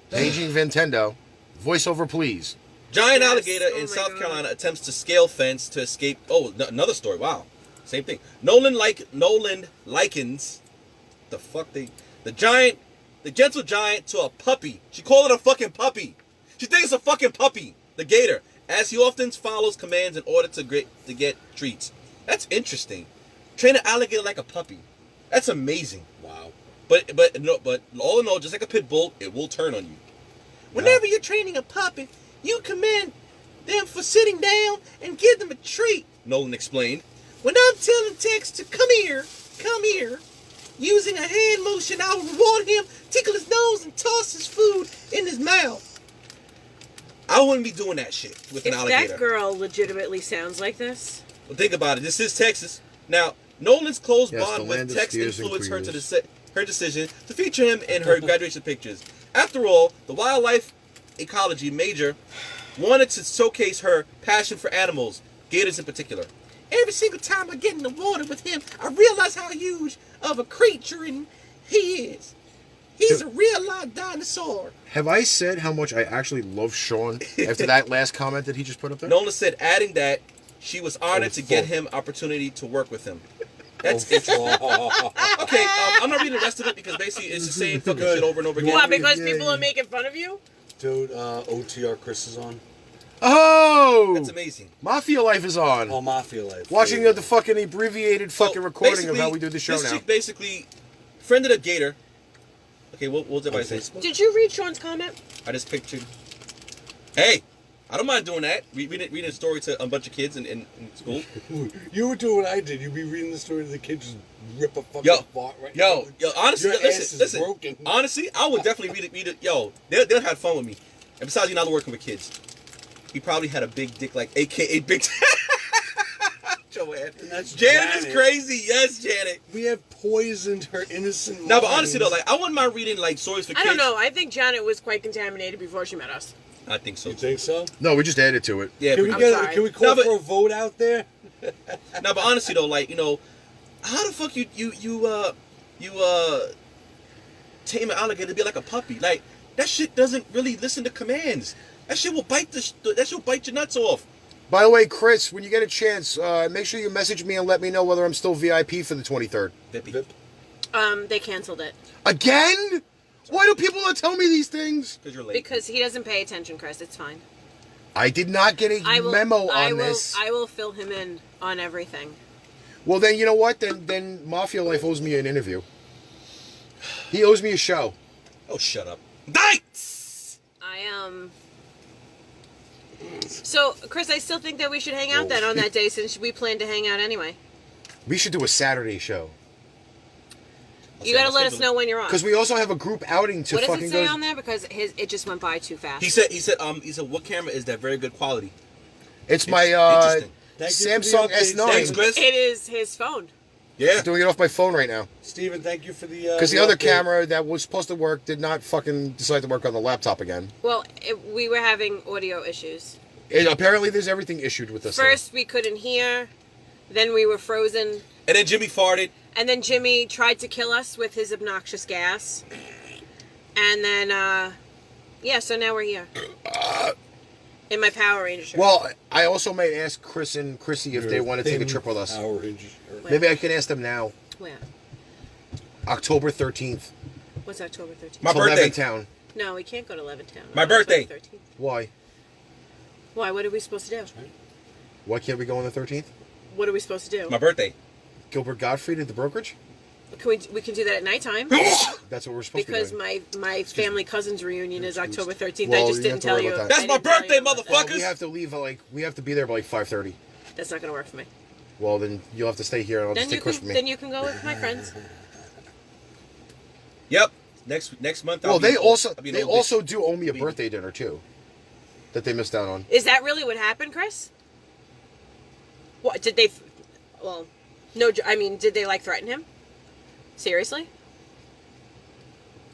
Voiceover, please. Giant Yes. alligator Oh in my South God. Carolina attempts to scale fence to escape. Oh, another story. Wow, same thing. Nolan likens the gentle giant to a puppy. She called it a fucking puppy. She thinks it's a fucking puppy. The gator, as he often follows commands in order to get treats. That's interesting. Train an alligator like a puppy. That's amazing. Wow. But all in all, just like a pit bull, it will turn on you. Whenever you're training a puppy, you commend them for sitting down and give them a treat. Nolan explained. When I'm telling Tex to come here, using a hand motion, I will reward him, tickle his nose, and toss his food in his mouth. I wouldn't be doing that shit with an If alligator. that girl legitimately sounds like this, Well, think about it. This is Texas. Now, Nolan's close Yes, bond the with land of Tex skiers and influeed her to queers. her decision to feature him in her graduation pictures. After all, the wildlife ecology major wanted to showcase her passion for animals, gators in particular. Every single time I get in the water with him, I realize how huge of a creature he is. He's a real live dinosaur. Have I said how much I actually love Sean after that last comment that he just put up there? Nolan said, adding that she was honored to get fuck. him opportunity to work with him. That's interesting. Okay, I'm not reading the rest of it because basically it's the same fucking shit over and over again. why? Because yeah, people yeah. are making fun of you. Dude, OTR Chris is on. Oh! That's amazing. Mafia Life is on. Oh, Mafia Life. Watching Yeah. the fucking abbreviated So, fucking recording of basically, how we do the show this now. chick basically friended a gator. Okay, what's everybody say? Facebook? Did you read Sean's comment? I just pictured. Hey, I don't mind doing that. Reading a story to a bunch of kids in school. You would do what I did. You'd be reading the story to the kids, just rip a fucking Yo, fart right yo, now. honestly, Your ass is listen. broken. Honestly, I would definitely read it. Yo, they'll have fun with me. And besides, you're not working with kids. He probably had a big dick, like AKA big. Joanne. That's Janet is Janet. crazy. Yes, Janet. We have poisoned her innocent No, but honestly though, minds. like I wouldn't mind reading like stories for kids. I don't know. I think Janet was quite contaminated before she met us. I think so. You think so? No, we just added to it. Yeah. Can we pretty I'm sorry. can we call No, but- for a vote out there? No, but honestly though, like how the fuck you tame an alligator to be like a puppy? Like that shit doesn't really listen to commands. That shit will bite your nuts off. By the way, Chris, when you get a chance, make sure you message me and let me know whether I'm still VIP for the 23rd. Vippy. They canceled it Again? Why do people not tell me these things? Because you're late. because he doesn't pay attention, Chris. It's fine. I did not get a memo on this. I will fill him in on everything. Well, then, you know what? Then Mafia Life owes me an interview. He owes me a show. Oh, shut up. Dice! So, Chris, I still think that we should hang out then on that day since we plan to hang out anyway. We should do a Saturday show. You gotta let us know when you're on. Because we also have a group outing to What does fucking it say go. on there? Because it just went by too fast. He said, what camera is that? Very good quality. It's my Interesting. Thank you for the Samsung update, S9. Thanks, Chris. It is his phone. Yeah. Doing it off my phone right now. Steven, thank you for the Because the other update. camera that was supposed to work did not fucking decide to work on the laptop again. Well, we were having audio issues. Apparently there's everything issued with this First, we couldn't hear. Then we were frozen. And then Jimmy farted. And then Jimmy tried to kill us with his obnoxious gas. And then, so now we're here. In my Power Ranger shirt. thing. Well, I also might ask Chris and Chrissy if they want to take a trip with us. Power Ranger shirt. Maybe I can ask them now. Where? October 13th. What's October 13th? My to birthday. Levittown. No, we can't go to Levittown. My on birthday. October 13th. Why? Why? What are we supposed to do? Why can't we go on the 13th? What are we supposed to do? My birthday. Gilbert Gottfried at the brokerage? We can do that at nighttime. That's what we're supposed Because to be doing. my family cousin's reunion is October 13th. Well, I just you didn't have to tell worry you. about that. That's I my didn't tell birthday, you about that. motherfuckers. We have to leave we have to be there by like 5:30. That's not gonna work for me. Well, then you'll have to stay here and I'll Then just you take Chris can with me. then you can go with my friends. Yep. Next month. Well, I'll be they an old- also I'll be an they old also bitch. do owe me a Baby. birthday dinner too. That they missed out on. Is that really what happened, Chris? What did they? Well, no. I mean, did they like threaten him? Seriously?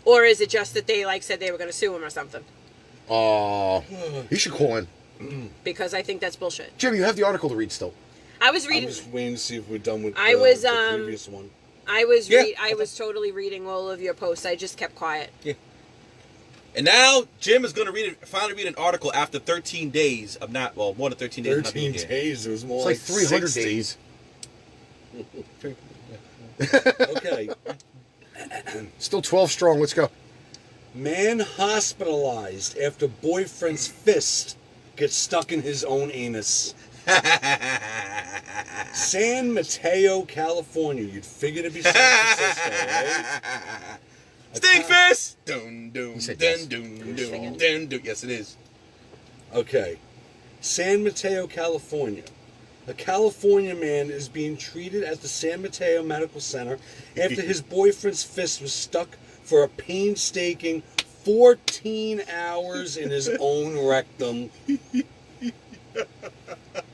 Or is it just that they like said they were going to sue him or something? You should call in. Because I think that's bullshit. Jim, you have the article to read still. I was I'm reading. just waiting to see if we're done with I was, the previous one. I was Yeah. I was totally reading all of your posts. I just kept quiet. And now Jim is going to finally read an article after 13 days of more than 13 days. of not 13 being here. days. It was more It's like 300 60. days. Okay. Still 12 strong. Let's go. Man hospitalized after boyfriend's fist gets stuck in his own anus. San Mateo, California. You'd figure to be San Francisco, right? Stinkfist! Dun, dun, He said dun, yes. dun, dun, dun, dun. Yes, it is. Okay. San Mateo, California. A California man is being treated at the San Mateo Medical Center after his boyfriend's fist was stuck for a painstaking 14 hours in his own rectum.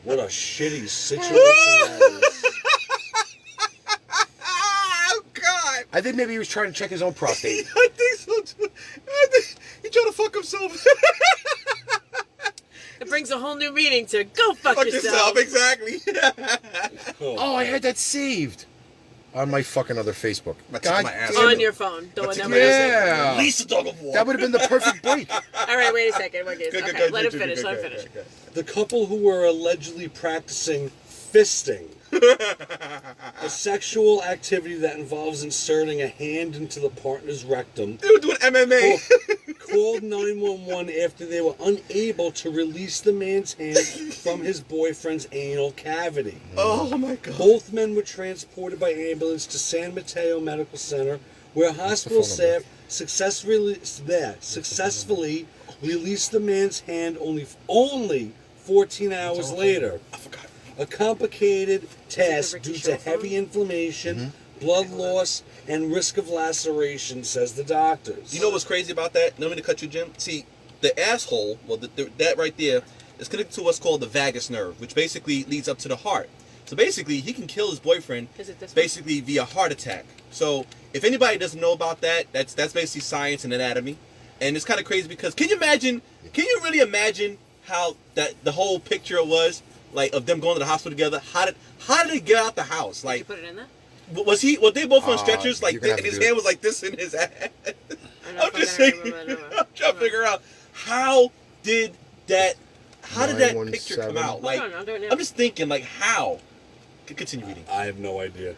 What a shitty situation that is. Oh, God! I think maybe he was trying to check his own prostate. I think so, too. I think he trying to fuck himself. It brings a whole new meaning to go fuck yourself. Exactly. Oh, I had that saved on my fucking other Facebook. That's God my ass. damn On it. your phone. The one that Yeah. Lisa Dog of War. That would have been the perfect break. All right, wait a second. Okay, let him finish. Let him finish. The couple who were allegedly practicing fisting, a sexual activity that involves inserting a hand into the partner's rectum, They were doing MMA. called 911 after they were unable to release the man's hand from his boyfriend's anal cavity. Oh, my God. Both men were transported by ambulance to San Mateo Medical Center, where hospital phone number? staff successfully released the man's hand only 14 hours later. I forgot. A complicated task Ricky due to Shaw heavy phone? inflammation, blood loss, and risk of laceration, says the doctors. You know what's crazy about that? Let me to cut you, Jim. See, the asshole, that right there, is connected to what's called the vagus nerve, which basically leads up to the heart. So basically, he can kill his boyfriend Is it this one? basically via heart attack. So if anybody doesn't know about that, that's basically science and anatomy. And it's kind of crazy because can you really imagine how the whole picture was? Like of them going to the hospital together. How did they get out the house? Did Like you put it in there? was they both on stretchers like you're gonna this, and have his to do hand it. was like this in his ass? I'm I'm just saying. I'm trying to figure out how did that picture come 917. out? Like Hold on, I'm doing it. I'm just thinking like how. Continue reading. I have no idea.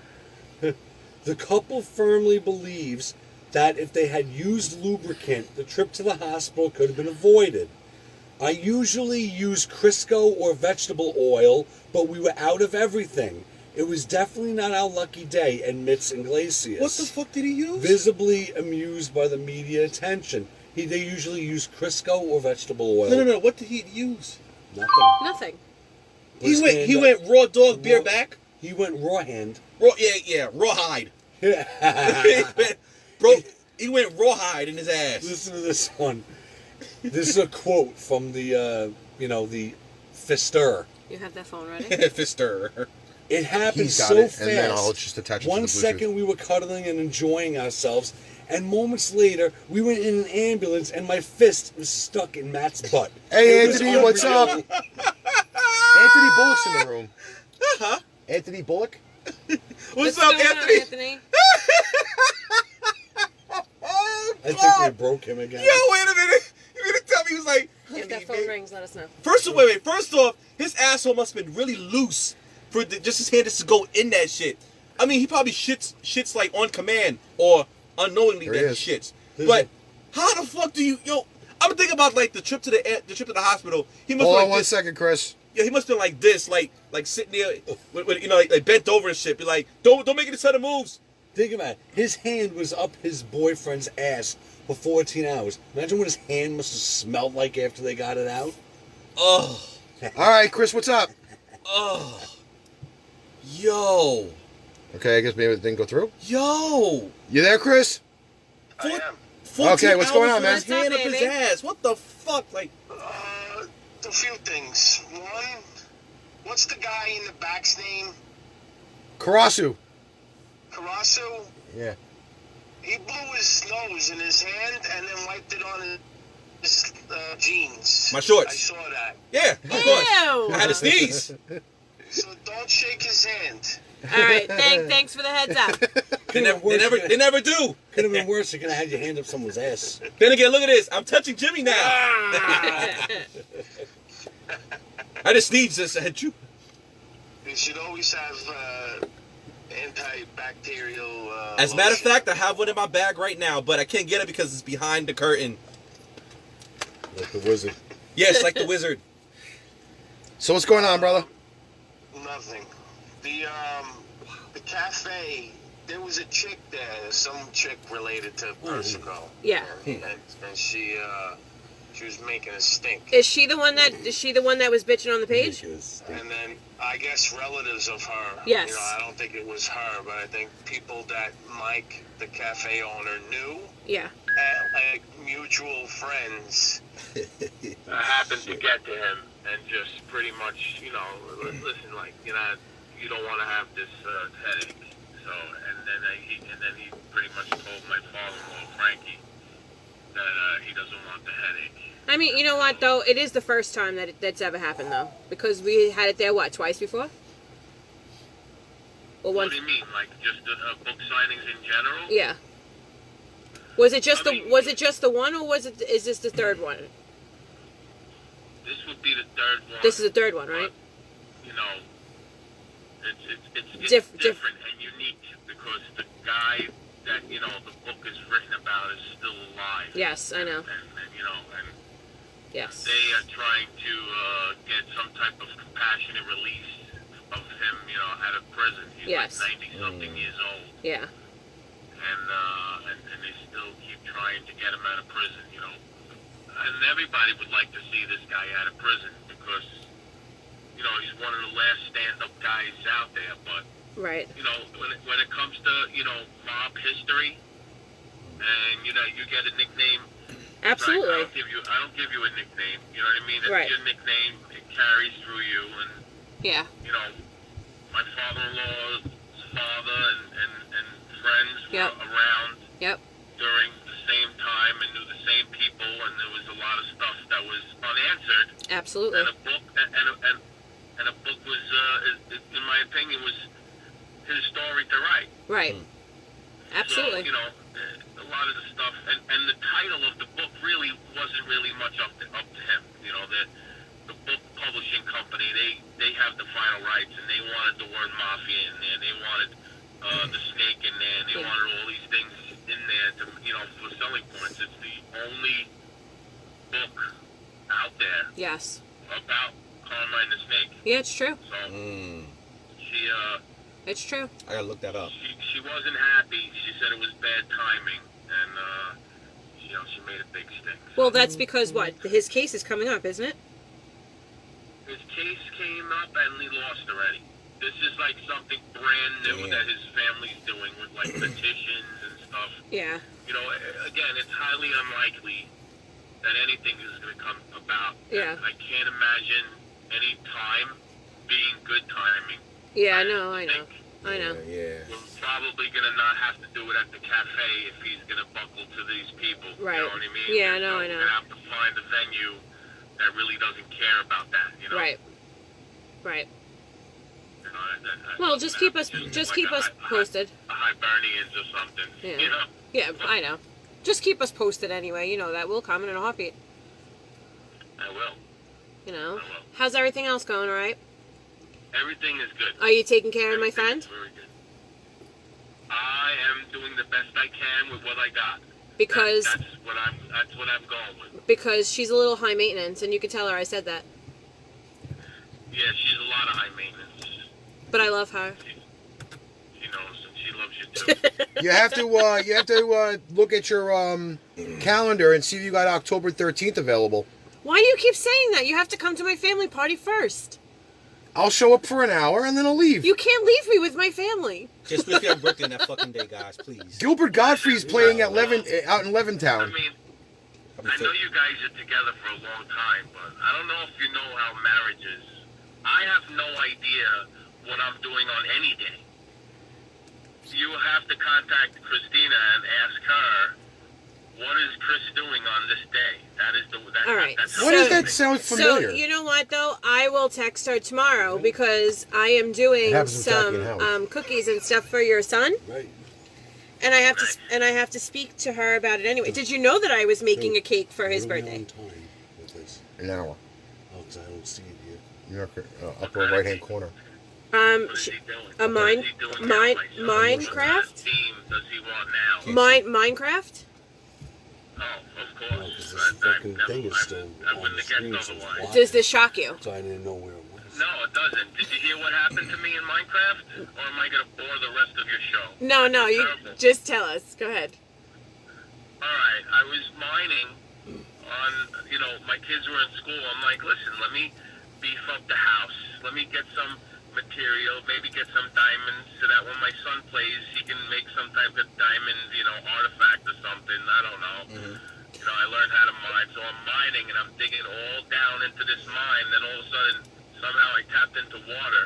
The couple firmly believes that if they had used lubricant, the trip to the hospital could have been avoided. I usually use Crisco or vegetable oil, but we were out of everything. It was definitely not our lucky day, admits Iglesias. What the fuck did he use? Visibly amused by the media attention. They usually use Crisco or vegetable oil. No. What did he use? Nothing. Nothing. He went raw dog beer back. He went raw hand. Raw rawhide. Bro, he went rawhide in his ass. Listen to this one. This is a quote from the fister. You have that phone ready? Fister. It happened He's got so it, fast. and then I'll just attach it to the 1 Bluetooth. second we were cuddling and enjoying ourselves, and moments later we went in an ambulance and my fist was stuck in Matt's butt. Hey, It was Anthony, what's up? unreal. Anthony Bullock's in the room. Huh? Anthony Bullock? What's up, going on, Anthony? I think we broke him again. Yo, wait a minute. You gonna tell me he was like, If that phone rings, let us know. First off, his asshole must have been really loose for just his hand just to go in that shit. I mean, he probably shits like on command or unknowingly There he that he is. shits. There's But a- how the fuck do you, I'm thinking about like the trip to the hospital. He must Hold be on like one this. second, Chris. Yeah, he must have been like this, like sitting there, with like bent over and shit. Be like, don't make any sudden moves. Think about it. His hand was up his boyfriend's ass for 14 hours. Imagine what his hand must have smelled like after they got it out. Oh, All right, Chris, what's up? yo, Okay, I guess maybe it didn't go through. yo. You there, Chris? I am. 14 Okay, what's going hours on, man? with his hand up his baby? ass. What the fuck? Like, A few things. One, what's the guy in the back's name? Karasu. Carasso, Yeah. he blew his nose in his hand and then wiped it on his jeans. My shorts. I saw that. Yeah, of course. Ew. I had to sneeze. So don't shake his hand. All right, thanks for the heads up. They never do. Could have been worse. You could have had your hand up someone's ass. Then again, look at this. I'm touching Jimmy now. I just sneezed. I said, "You." You should always have antibacterial. As a matter of lotion. fact, I have one in my bag right now, but I can't get it because it's behind the curtain. Like the wizard. Yes, like the wizard. So what's going on, brother? Nothing. The cafe. There was a chick there, some chick related to Persico. Yeah. And she was making a stink. Is she the one that was bitching on the page? And then I guess relatives of her. Yes. You know, I don't think it was her, but I think people that Mike, the cafe owner, knew. Yeah. Like mutual friends. Happened to get to him and just pretty much, you know, listen, like, you know, you don't want to have this headache. So, and then he pretty much told my father-in-law, Frankie, that he doesn't want the headache. I mean, you know what though? It is the first time that's ever happened though, because we had it there twice before. Or What once? do you mean, like just book signings in general? Yeah. Was it just I mean, the one, or is this the third one? This would be the third one. This is the third one, right? You know, it's Different and unique because the guy that, you know, the book is written about is still alive. Yes, I know. And you know, and Yes. they are trying to get some type of compassionate release of him, you know, out of prison. He's Yes. like 90-something years old. Yeah. And they still keep trying to get him out of prison, you know. And everybody would like to see this guy out of prison because, you know, he's one of the last stand-up guys out there. But, Right. you know, when it comes to, you know, mob history, and, you know, you get a nickname. Absolutely. Right? I don't give you a nickname. You know what I mean? It's Right. your nickname. It carries through you. And, Yeah. you know, my father-in-law's father and friends were Yep. around Yep. during the same time and knew the same people, and there was a lot of stuff that was unanswered. Absolutely. And a book was, in my opinion, was his story to write. Right. Absolutely. So, you know, a lot of the stuff, and the title of the book really wasn't really much up to him. You know, the book publishing company, they have the final rights, and they wanted the word mafia in there. They wanted the snake in there, and they Yeah. wanted all these things in there to, you know, for selling points. It's the only book out there Yes. about Carmine the Snake. Yeah, it's true. So she It's true. I gotta look that up. she wasn't happy. She said it was bad timing, and you know, she made a big stink. Well, that's because what? His case is coming up, isn't it? His case came up and he lost already. This is like something brand new that his family's doing with like petitions and stuff. Yeah. You know, again, it's highly unlikely that anything is going to come about. Yeah. I can't imagine any time being good timing. Yeah, I know. I know. think I know. Yeah. We're probably going to not have to do it at the cafe if he's going to buckle to these people. Right. You know what I mean? Yeah, I know, I know. We're going to have to find a venue that really doesn't care about that, you know? Right. Right. You know, Well, just keep us posted. A Hibernians or something, Yeah. you know? Yeah, I know. Just keep us posted anyway. You know that will come in a heartbeat. I will. You know. I will. How's everything else going? All right. Everything is good. Are you taking care of my Everything friend? is very good. I am doing the best I can with what I got. Because That's what I'm going with. because she's a little high maintenance, and you can tell her I said that. Yeah, she's a lot of high maintenance. But I love her. She knows, and she loves you too. You have to look at your calendar and see if you got October 13th available. Why do you keep saying that? You have to come to my family party first. I'll show up for an hour and then I'll leave. You can't leave me with my family. Just wish we had Brooklyn that fucking day, guys, please. Gilbert Godfrey's playing at out in I Levittown. mean, I know you guys are together for a long time, but I don't know if you know how marriage is. I have no idea what I'm doing on any day. you have to contact Christina and ask her, what is Chris doing on this day? That is the. That's, All right. That's Why does that sound familiar? So you know what though? I will text her tomorrow because I am doing It happens with Jackie some and Howard. cookies and stuff for your son, Right. and I have to speak to her about it anyway. Did you know that I was making a cake for his What are we birthday? on time with this? An hour. Oh, because I don't see it here. New York, upper right hand corner. What is he doing? A What is he doing now, my son? Minecraft? What kind of theme does he want now? Minecraft? Oh, of Oh, course. 'cause this fucking thing is still I on wouldn't the have guessed screen. So it's otherwise. blocking. Does this shock you? So I didn't know where it was. No, it doesn't. Did you hear what happened to me in Minecraft? Or am I going to bore the rest of your show? No, you Terrible. just tell us. Go ahead. Alright, I was mining on, my kids were in school. I'm like, listen, let me beef up the house. Let me get some material, maybe get some diamonds so that when my son plays, he can make some type of diamond, artifact or something. I don't know. I learned how to mine, so I'm mining and I'm digging all down into this mine. Then all of a sudden, somehow I tapped into water,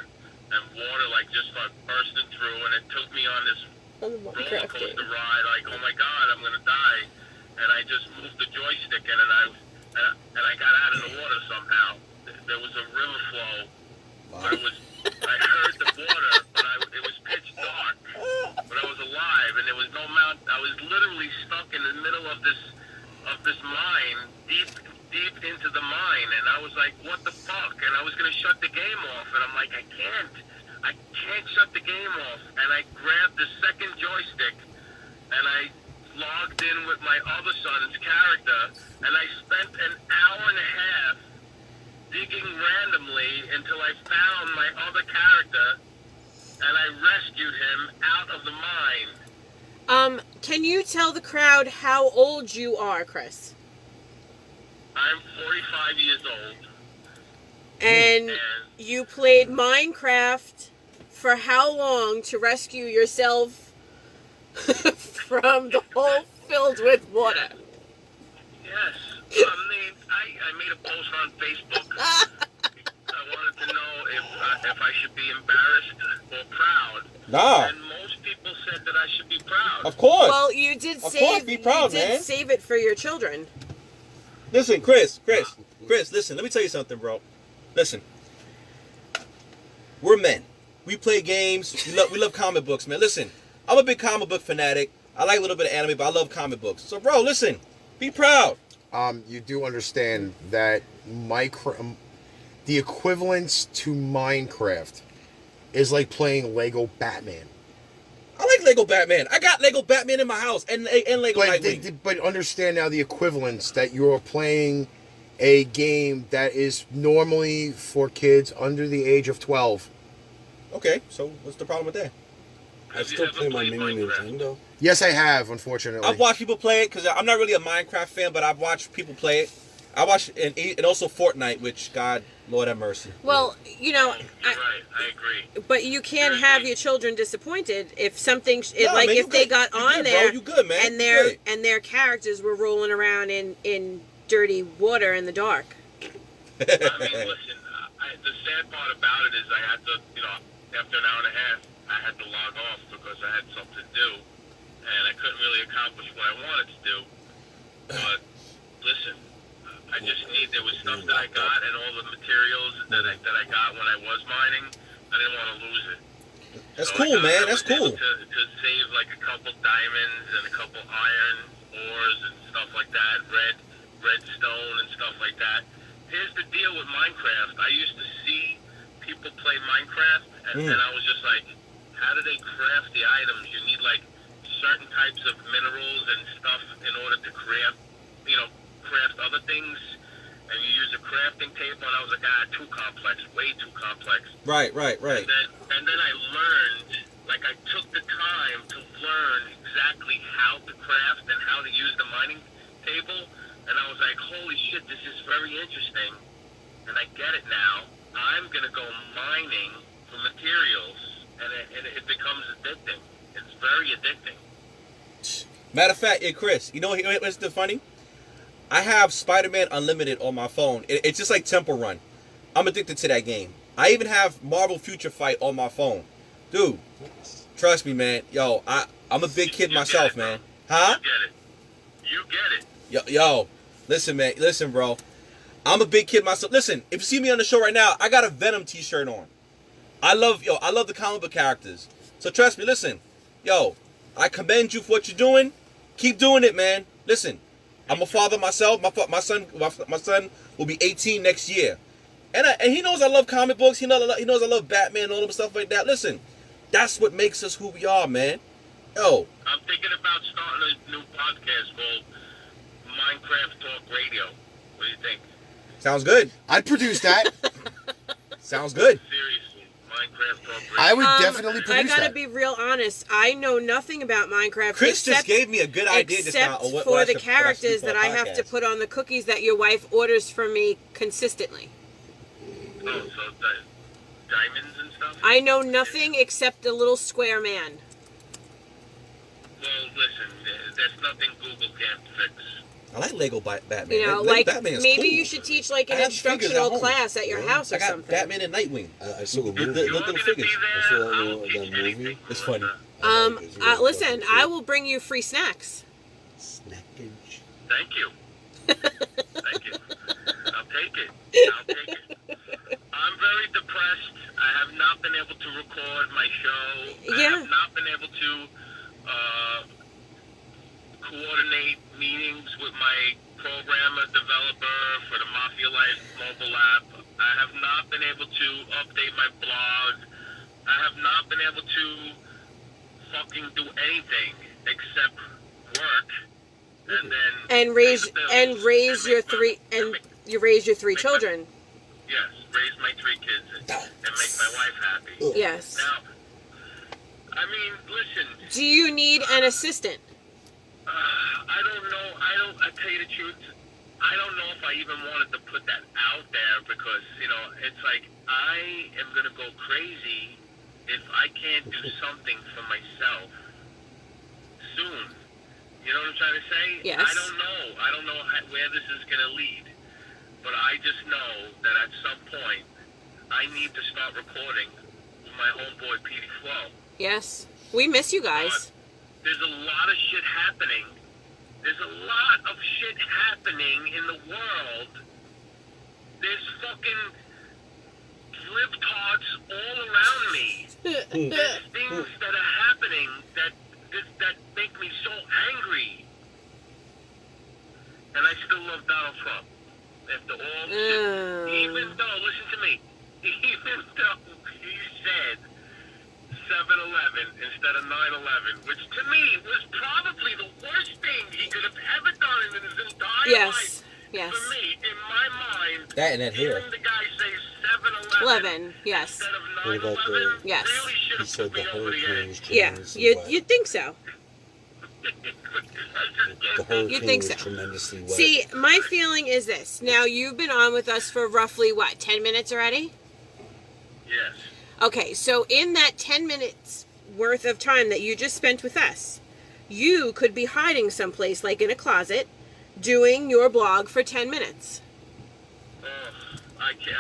and water just started bursting through, and it took me on this roller coaster ride. Like, oh my God, I'm gonna die! And I just moved the joystick in, and I got out of the water somehow. There was a river flow, but I heard the water, but it was pitch dark, but I was alive, and there was no mount. I was literally stuck in the middle of this mine, deep into the mine, and I was like, what the fuck? And I was gonna shut the game off, and I'm like, I can't shut the game off. And I grabbed the second joystick, and I logged in with my other son's character, and I spent an hour and a half digging randomly until I found my other character, and I rescued him out of the mine. Can you tell the crowd how old you are, Chris? I'm 45 years old. And you played Minecraft for how long to rescue yourself from the hole filled with water? Yes. I made a post on Facebook. I wanted to know if I should be embarrassed or proud. Nah. And most people said that I should be proud. Of course. Well, you did Of course, be proud, you did man. save it for your children. Listen, Chris, listen, let me tell you something, bro. Listen. We're men. We play games. We love comic books, man. Listen, I'm a big comic book fanatic. I like a little bit of anime, but I love comic books. So, bro, listen. Be proud. You do understand that the equivalence to Minecraft is like playing Lego Batman. I like Lego Batman. I got Lego Batman in my house and Lego Nightwing. But understand now the equivalence that you're playing a game that is normally for kids under the age of 12. Okay, so what's the problem with that? I still play my mini Nintendo. Yes, I have, unfortunately. I've watched people play it because I'm not really a Minecraft fan, but I've watched people play it. I watched and also Fortnite, which God, Lord have mercy. Well, You're right. I agree. but you can't have your children disappointed if something No, man, you if they good. got You on good, there bro. You good, man. and You good. their characters were rolling around in dirty water in the dark. I mean, listen, the sad part about it is I had to, after an hour and a half, I had to log off because I had something to do, and I couldn't really accomplish what I wanted to do. But listen, there was stuff that I got and all the materials that I got when I was mining. I didn't want to lose it. That's So cool, man. I That's was able cool. To save like a couple diamonds and a couple iron ores and stuff like that, redstone and stuff like that. Here's the deal with Minecraft. I used to see people play Minecraft, and I was just like, how do they craft the items? You need like certain types of minerals and stuff in order to craft other things. And you use a crafting table, and I was like, too complex, way too complex. Right. And then I learned, like I took the time to learn exactly how to craft and how to use the mining table, and I was like, holy shit, this is very interesting, and I get it now. I'm going to go mining for materials, and it becomes addicting. It's very addicting. Matter of fact, Chris, you know what's the funny? I have Spider-Man Unlimited on my phone. It's just like Temple Run. I'm addicted to that game. I even have Marvel Future Fight on my phone. Dude, Trust me, man. Yo, I'm a big kid You myself, get it, man. bro. Huh? You get it. Yo, listen, man. Listen, bro. I'm a big kid myself. Listen, if you see me on the show right now, I got a Venom t-shirt on. I love the comic book characters. So trust me, listen. Yo, I commend you for what you're doing. Keep doing it, man. Listen, I'm a father myself. My son will be 18 next year. And he knows I love comic books. He knows I love Batman and all that stuff like that. Listen, that's what makes us who we are, man. Yo. I'm thinking about starting a new podcast called Minecraft Talk Radio. What do you think? Sounds good. I'd produce that. Sounds good. Seriously, Minecraft Talk Radio. I would definitely produce I gotta that. be real honest. I know nothing about Minecraft Chris just except, gave me a good idea just now. except of what for I the should- characters what that I I should do have for a to podcast. put on the cookies that your wife orders from me consistently. Oh, so diamonds and stuff? I know nothing except the little square man. Well, listen, there's nothing Google can't fix. I like Lego Batman. You know, Lego like Batman is maybe cool. you should teach like I an have figures at instructional home. class at your house I or got something. Batman and Nightwing. I saw the The- movie. the- You want me to figures. be I saw there? that I'll little- teach that movie. anything. It's funny. Listen, I will bring you free snacks. Snackage. Thank you. Thank you. I'll take it. I'll take it. I'm very depressed. I have not been able to record my show. I Yeah. have not been able to coordinate meetings with my programmer developer for the Mafia Life mobile app. I have not been able to update my blog. I have not been able to fucking do anything except work and then And raise pay the bills and raise and your make my- three and you raise your three children. yes, raise my 3 kids and make my wife happy. Yes. Now, I mean, listen, Do you need an assistant? I don't know. I tell you the truth, I don't know if I even wanted to put that out there because, it's like I am going to go crazy if I can't do something for myself soon. You know what I'm trying to say? Yes. I don't know. I don't know where this is going to lead. But I just know that at some point, I need to start recording with my homeboy Petey Flo. Yes. We miss you guys. There's a lot of shit happening. There's a lot of shit happening in the world. There's fucking libtards all around me. There's things that are happening that make me so angry. And I still love Donald Trump. After all the shit. Even though, listen to me, even though he said 7-Eleven instead of 9/11, which to me was probably the worst thing he could have ever done in his entire Yes. life. Yes. For me, in my mind, That and that hair. hearing the guy say 7-Eleven 11. Yes. instead of What about 9/11 Yes. really should He have said put the me over the hurricanes. edge. Yeah. tremendously wet. You'd think so. I just The can't hurricane think was so. tremendously wet. See, my feeling is this. Now, you've been on with us for roughly, 10 minutes already? Yes. Okay, so in that 10 minutes worth of time that you just spent with us, you could be hiding someplace, like in a closet, doing your blog for 10 minutes. I can't.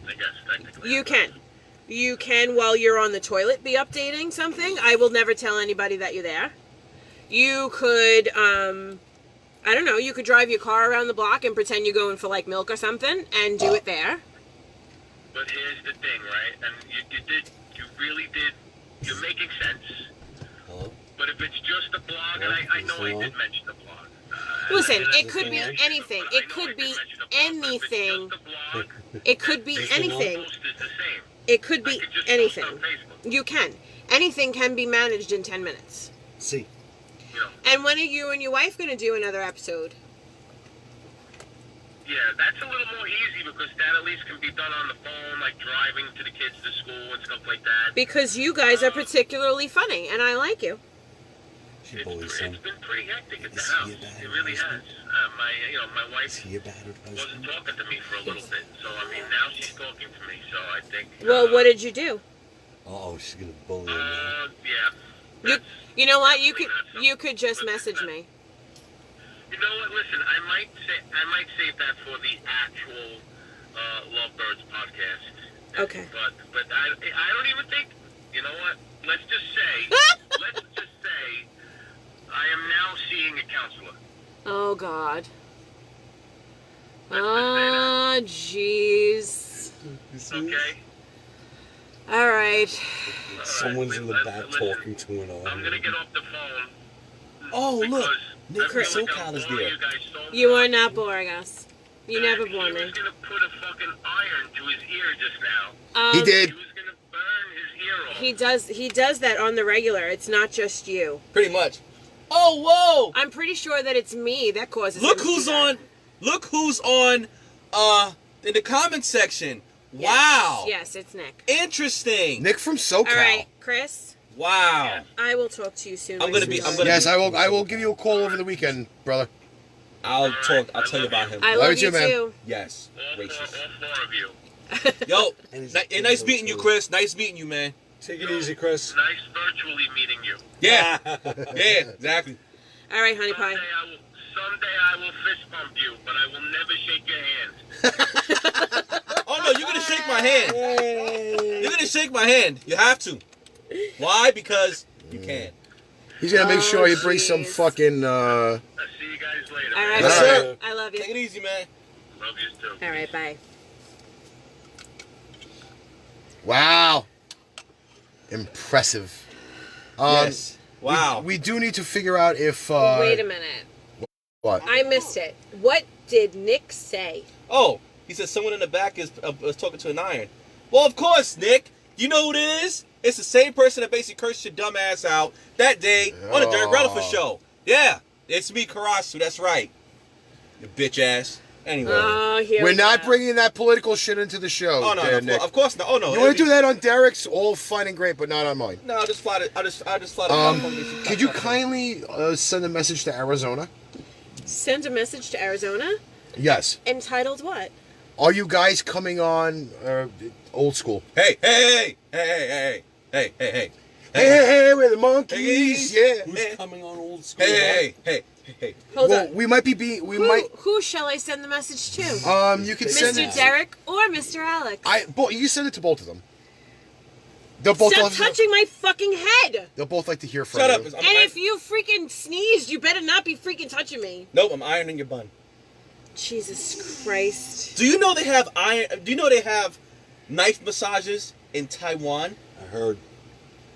I guess technically. You can. You can, while you're on the toilet, be updating something. I will never tell anybody that you're there. You could, I don't know, you could drive your car around the block and pretend you're going for, milk or something, and do it there. But here's the thing, right? And you really did, you're making sense. Hello? But if it's just a blog, and I know I did mention the blog. Listen, and I it could be mentioned anything. but I It know could I did be mention the blog, but if anything. it's just a blog, It could be anything. post is the same. It could I be could just anything. post on Facebook, You can. Anything can be managed in 10 minutes. See, you know. And when are you and your wife going to do another episode? Yeah, that's a little more easy because that at least can be done on the phone, like driving to the kids to school and stuff like that. Because you guys are particularly funny, and I like you. she bullies him. It's been pretty hectic at the Is he a house. bad It really has. husband? My Is wife he a battered wasn't husband? talking to me for a little bit, so I mean now she's talking to me. So I think. Well, what did you do? Oh, she's gonna bully him now. Yeah. You know what? You could Definitely not you could just message me. You know what? Listen, I might save that for the actual Lovebirds podcast. Okay. But I don't even think. You know what? let's just say, I am now seeing a counselor. Oh God. Let's just say Oh jeez. Okay? All right. Someone's in the Listen, back listen. talking to an I'm gonna get off the phone. Oh, look. because Nick I from feel like SoCal I'm is boring there. You guys so You much are not boring us. You never bore He me. was gonna put a fucking iron to his ear just now. He did. He was gonna burn his ear off. He does that on the regular. It's not just you. Pretty much. Oh, whoa. I'm pretty sure that it's me that causes. Look him to do who's that. on. Look who's on. In the comment section. Yes. Wow. Yes, it's Nick. Interesting. Nick from SoCal. All right, Chris. Wow. I will talk to you soon. I'm my gonna be- I'm sweetheart. gonna Yes, I will give you a call over the weekend, brother. I'll tell you about him. I Love love you you too, man. too. Yes. all Racist. four of you. Yo, And his- nice meeting you, Chris. Nice meeting you, man. Take it easy, Chris. Nice virtually meeting you. Yeah. Yeah, exactly. All right, honey pie. Someday I will fist bump you, but I will never shake your hand. Oh no, you're gonna shake my hand. You're gonna shake my hand. You have to. Why? Because you can. He's gonna make sure he brings some jeez. fucking. I'll see you guys later. All right, Yes, baby. sir. I love you. Take it easy, man. Love you too. All right, bye. Wow. Impressive. Yes. Wow. We do need to figure out if. Wait a minute. What? I missed it. What did Nick say? Oh, he said someone in the back is talking to an iron. Well, of course, Nick. You know who it is? It's the same person that basically cursed your dumb ass out that day on the Derek Rutherford show. Yeah, it's me, Karasu. That's right. You bitch ass. Anyway. Oh, here We're we not go. bringing that political shit into the show. Oh no, there, no, Nick. of course not. Oh no. You want to do that on Derek's? All fine and great, but not on mine. No, I'll just fly it. I'll just fly it. Could you kindly send a message to Arizona? Send a message to Arizona. Yes. Entitled what? Are you guys coming on old school? Hey, hey, hey, hey, hey, hey, hey, hey. Hey, we're the monkeys. Yeah. Who's coming on old school? Hey, hey, hey, hey. Hold Well, on. we might be. Who shall I send the message to? You can send Mr. it. Derek or Mr. Alex? You can send it to both of them. They'll both. Stop love- touching my fucking head! They'll both like to hear from Shut you. up. And if you freaking sneezed, you better not be freaking touching me. Nope, I'm ironing your bun. Jesus Christ. Do you know they have knife massages in Taiwan? I heard.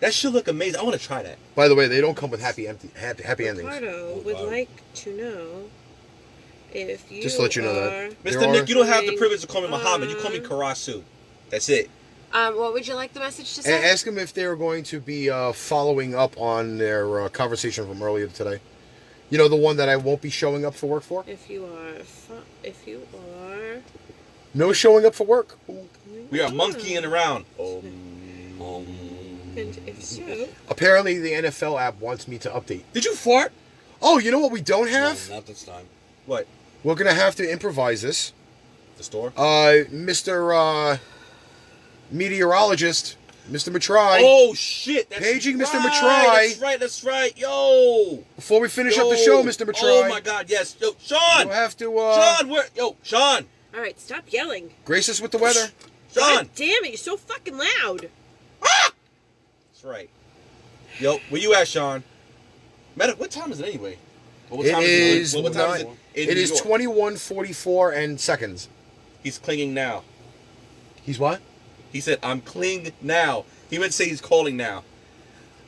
That should look amazing. I want to try that. By the way, they don't come with happy endings. Ricardo would wow. like to know if you Just to let you know that. are- Mr. There Nick, are- you don't have the privilege to call me Muhammad. You call me Karasu. That's it. What would you like the message to say? Ask them if they're going to be following up on their conversation from earlier today. You know, the one that I won't be showing up for work for? If you are... No showing up for work. We are monkeying around. And if so... Apparently, the NFL app wants me to update. Did you fart? Oh, you know what we don't No, have? not this time. What? We're going to have to improvise this. The store? Mr. Meteorologist, Mr. Matry. Oh shit! That's Paging Mr. right, Matry. That's right. Yo. Before we finish up the show, Mr. Matry. Oh my God! Yes. Yo, Sean. You'll have to Sean, where? Yo, Sean. Alright, stop yelling. grace us with the weather. Sean. God damn it, you're so fucking loud. That's right. Yo, where you at, Sean? What time is it anyway? Well, what It time is What time is it? In It New is York? 21:44 and seconds. He's clinging now. He's what? He said, "I'm cling now." He meant to say he's calling now.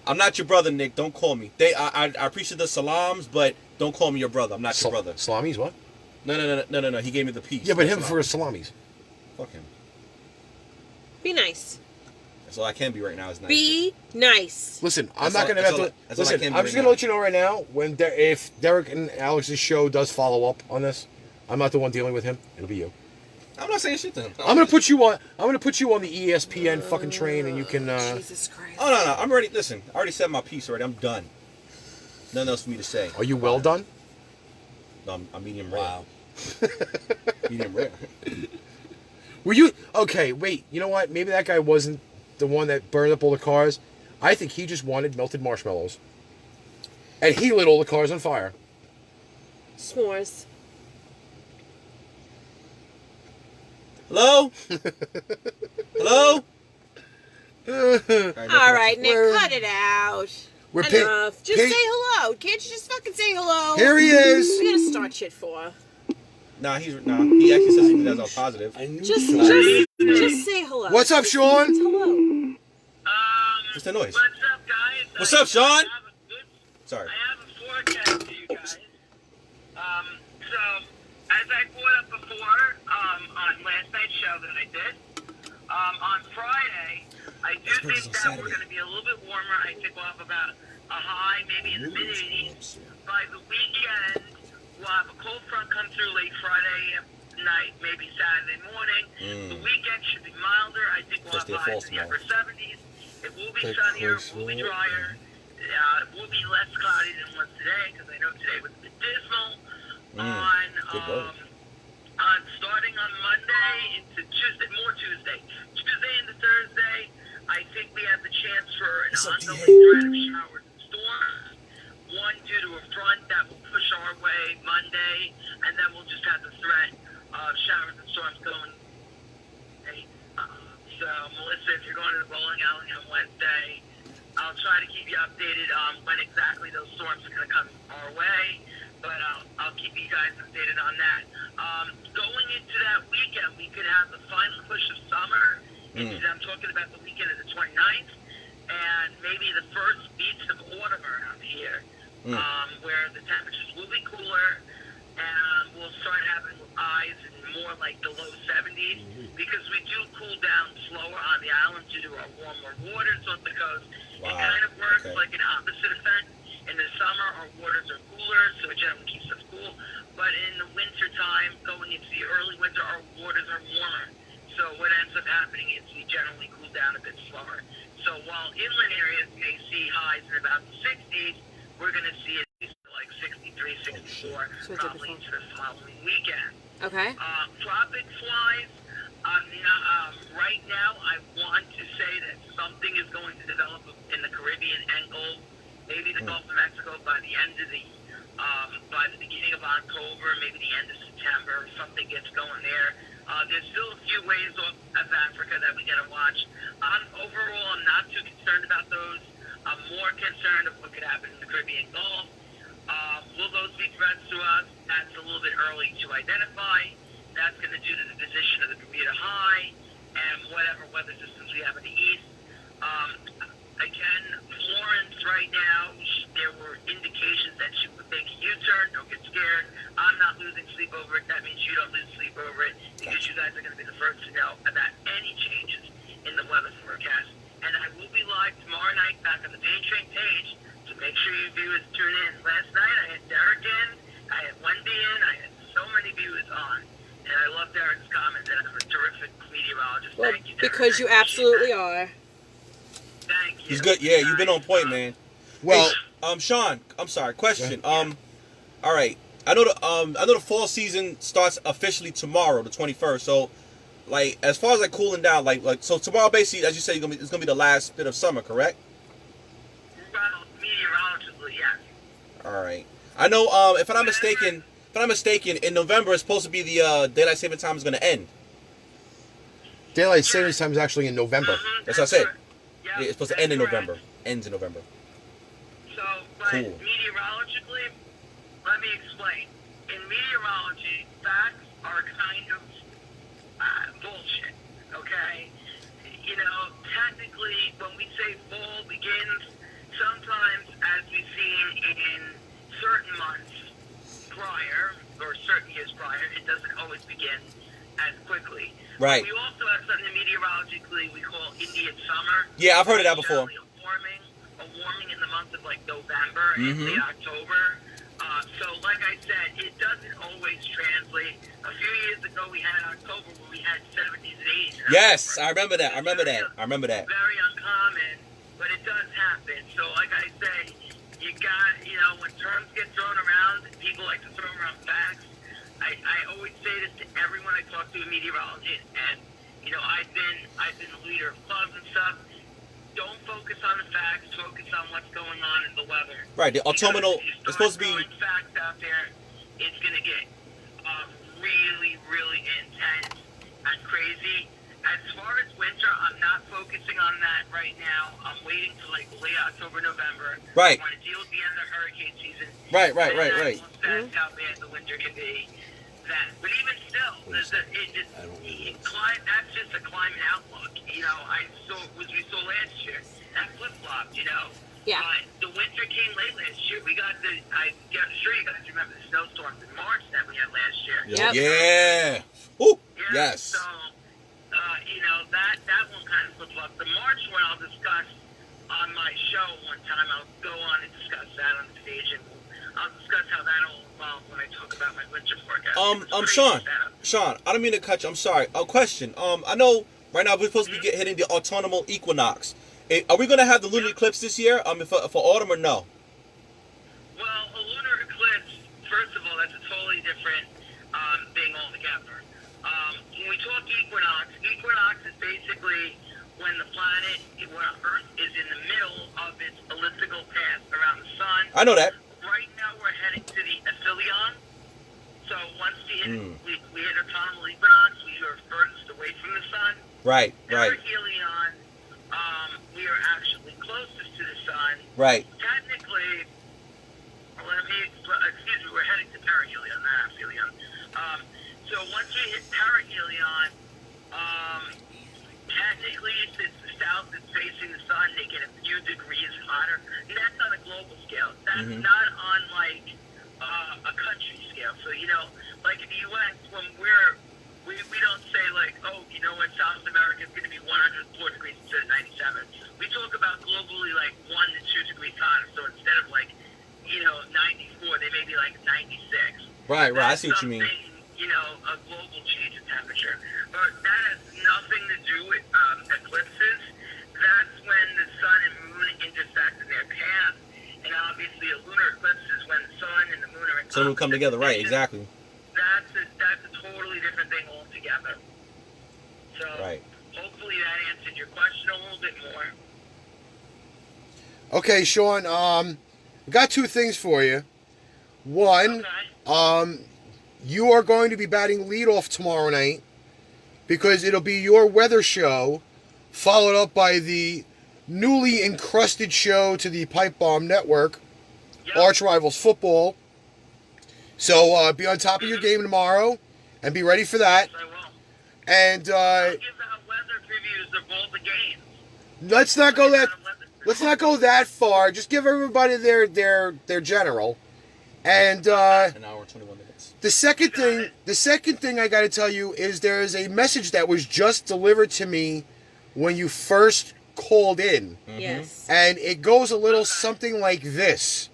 I'm not your brother, Nick. Don't call me. I appreciate the salams, but don't call me your brother. I'm not your brother. Salamis, what? No. He gave me the peace. Yeah, but No him for salami. his salamis. Fuck him. Be nice. That's all I can be right now. Is nice. Be nice. Listen, I'm That's not all- going to that's have all- to. that's all I Listen, can be I'm just right going to now. let you know right now if Derek and Alex's show does follow up on this, I'm not the one dealing with him. It'll be you. I'm not saying shit to him. I'm going to put you on. I'm going to put you on the ESPN fucking train, and you can. Jesus Christ. Oh no. I'm ready. Listen, I already said my piece already. I'm done. Nothing else for me to say. Are you well done? No, I'm medium rare. Wow. Medium rare. Were you okay? Wait, you know what? Maybe that guy wasn't the one that burned up all the cars. I think he just wanted melted marshmallows, and he lit all the cars on fire. S'mores. Hello? Hello? All right, Nick, We're- cut it out. We're Enough. Just pay- say hello. Can't you just fucking say hello? Here he is. What are you gonna start shit for? He actually says he does all positive. I knew Just Sean. say hello. What's up, Sean? Just hello. What's the noise? What's up, guys? What's up, Sean? I have a good Sorry. I have a forecast for you guys. So, as I brought up before, on last night's show that I did, on Friday, I do think that we're going to be a little bit warmer. I think we'll have about a high, maybe in the mid-80s. By the weekend, we'll have a cold front come through late Friday night, maybe Saturday morning. The weekend should be milder. I think we'll have highs in the upper 70s. It will be sunnier, it will be drier. It will be less cloudy than it was today, because I know today was a bit dismal. On starting on Monday into Tuesday into Thursday, I think we have the chance for an ongoing threat of showers and storms. One due to a front that will push our way Monday, and then we'll just have the threat of showers and storms going. So, Melissa, if you're going to the bowling alley on Wednesday, I'll try to keep you updated on when exactly those storms are going to come our way, but I'll keep you guys updated on that. Going into that weekend, we could have the final push of summer. I'm talking about the weekend of the 29th, and maybe the first beats of autumn around here, where the temperatures will be cooler, and we'll start having highs in more like the low 70s, because we do cool down slower on the island due to our warmer waters off the coast. It kind of works like an opposite effect. In the summer, our waters are cooler, so it generally keeps us cool. But in the winter time, going into the early winter, our waters are warmer. So what ends up happening is we generally cool down a bit slower. So while inland areas may see highs in about the 60s, we're going to see it like 63, 64, probably into the following weekend. Okay. Tropics-wise, right now I want to say that something is going to develop in the Caribbean and Gulf, maybe the Gulf of Mexico by the end of by the beginning of October, maybe the end of September, something gets going there. There's still a few ways off of Africa that we got to watch. Overall, I'm not too concerned about those. I'm more concerned of what could happen in the Caribbean Gulf. Will those be threats to us? That's a little bit early to identify. That's going to do to the position of the Bermuda High and whatever weather systems we have in the east. Again, Florence right now, there were indications that she would make a U-turn. Don't get scared. I'm not losing sleep over it. That means you don't lose sleep over it, because you guys are going to be the first to know about any changes in the weather forecast. And I will be live tomorrow night back on the Day Train page, so make sure you viewers tune in. Last night I had Derek in, I had Wendy in, I had so many viewers on. And I love Derek's comment that I'm a terrific meteorologist. Well, Thank you, Derek. because you absolutely are. Thank you. He's good. Yeah, you've been on point, man. Well, Sean, I'm sorry. Question. All right. I know the fall season starts officially tomorrow, the 21st. So, like, as far as like cooling down, like so tomorrow, basically, as you say, it's gonna be the last bit of summer, correct? Well, meteorologically, yes. All right. I know. If I'm not mistaken, in November it's supposed to be the daylight saving time is gonna end. daylight savings time is actually in November. That's what I said. Correct. Yep, Yeah, it's supposed to that's end in correct. November. Ends in November. So, but Cool. meteorologically, let me explain. In meteorology, facts are kind of bullshit, okay? You know, technically, when we say fall begins, sometimes, as we've seen in certain months prior, or certain years prior, it doesn't always begin as quickly. Right. We also have something meteorologically we call Indian summer. Yeah, I've heard of that before. A warming in the month of like November and late October. So like I said, it doesn't always translate. A few years ago we had October where we had 70s and 80s. Yes, I remember that. I remember that. Very uncommon, but it does happen. So like I say, you got, when terms get thrown around, people like to throw around facts. I always say this to everyone I talk to in meteorology, and I've been the leader of clubs and stuff. Don't focus on the facts. Focus on what's going on in the weather. Right. The autumnal is supposed to be. Throwing facts out there, it's gonna get really, really intense and crazy. As far as winter, I'm not focusing on that right October, November. Right. We want to deal with the end of the hurricane season. Right. That's how bad the winter can be. But even still, that's just a climate outlook. You know, we saw last year. That flip-flopped, you know. Yeah. The winter came late last year. We got I'm sure you guys remember the snowstorms in March that we had last year. Yep. Yeah. Woo. Yeah, Yes. So, you know, that one kind of flip-flopped. The March one I'll discuss on my show one time. I'll go on and discuss that on the stage, and I'll discuss how that all evolved when I talk about my winter forecast. Sean, I don't mean to cut you. I'm sorry. A question. I know right now we're supposed to be hitting the autumnal equinox. Are we going to have the lunar eclipse this year? For autumn or no? Well, a lunar eclipse, first of all, that's a totally different thing altogether. When we talk equinox is basically when the planet, when Earth is in the middle of its elliptical path around the sun. I know that. Right now we're heading to the aphelion. So once we hit autumnal equinox, we are furthest away from the sun. Right. Perihelion, we are actually closest to the sun. Right. Technically, we're heading to perihelion, not aphelion. So once we hit perihelion, technically if it's the south that's facing the sun, they get a few degrees hotter. And that's on a global scale. That's not on like a country scale. So, you know, like in the U.S., when we don't say like, oh, you know what, South America is going to be 104 degrees instead of 97. We talk about globally like 1 to 2 degrees hotter. So instead of like, you know, 94, they may be like 96. Right. I see what you mean. You know, a global change in temperature. But that has nothing to do with eclipses. That's when the sun and moon intersect in their path. And obviously a lunar eclipse is when the sun and the moon are in So we'll come together, right? Exactly. That's a totally different thing altogether. So hopefully that answered your question a little bit more. Okay, Sean. Got two things for you. One, you are going to be batting leadoff tomorrow night because it'll be your weather show, followed up by the newly encrusted show to the Pipe Bomb Network, ARCHRIVALS Football. So be on top of your game tomorrow and be ready for that. Yes, I will. And I'll give out weather previews of all the games. let's not go that far. Just give everybody their general. And An hour and 21 minutes. the second thing I got to tell you is there is a message that was just delivered to me when you first called in. Yes. And it goes a little something like this.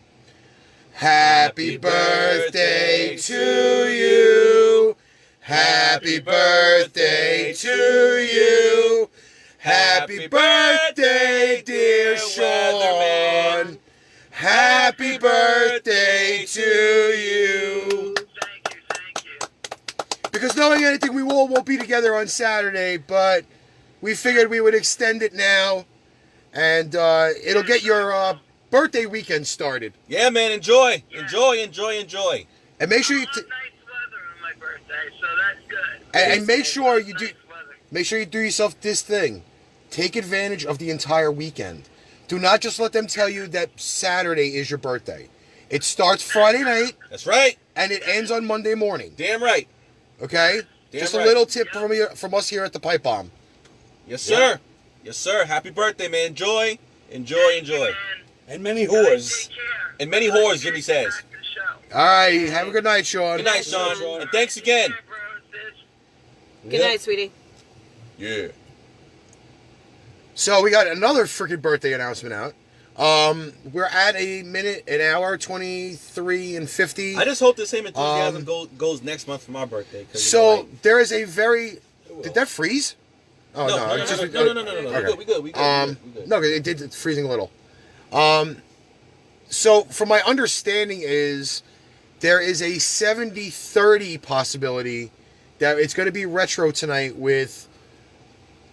Happy birthday to you. Happy birthday to you. Happy birthday, dear Sean. Happy birthday to you. Thank you. Because knowing anything, we all won't be together on Saturday, but we figured we would extend it now, and it'll get your birthday weekend started. Yeah, man, enjoy. And make sure you nice weather on my birthday, so that's good. and make sure you do Nice weather. make sure you do yourself this thing. Take advantage of the entire weekend. Do not just let them tell you that Saturday is your birthday. It starts Friday night That's right. and it ends on Monday morning. Damn right. Okay? Damn Just right. a little tip from us here at the Pipe Bomb. Yes, sir. Yes, sir. Happy birthday, man. Enjoy. Man, And many guys, whores. take care. And many whores, Jimmy says. Back to the show. All right. Have a good night, Sean. Good night, Sean. And thanks again. Take care, bros. Sis. Good night, sweetie. Yeah. So we got another freaking birthday announcement out. We're at an hour, 23 and 50. I just hope the same enthusiasm goes next month for my birthday. So there is a very... Did that freeze? Oh, No. Okay. We good. No, it's freezing a little. So from my understanding is there is a 70-30 possibility that it's going to be retro tonight with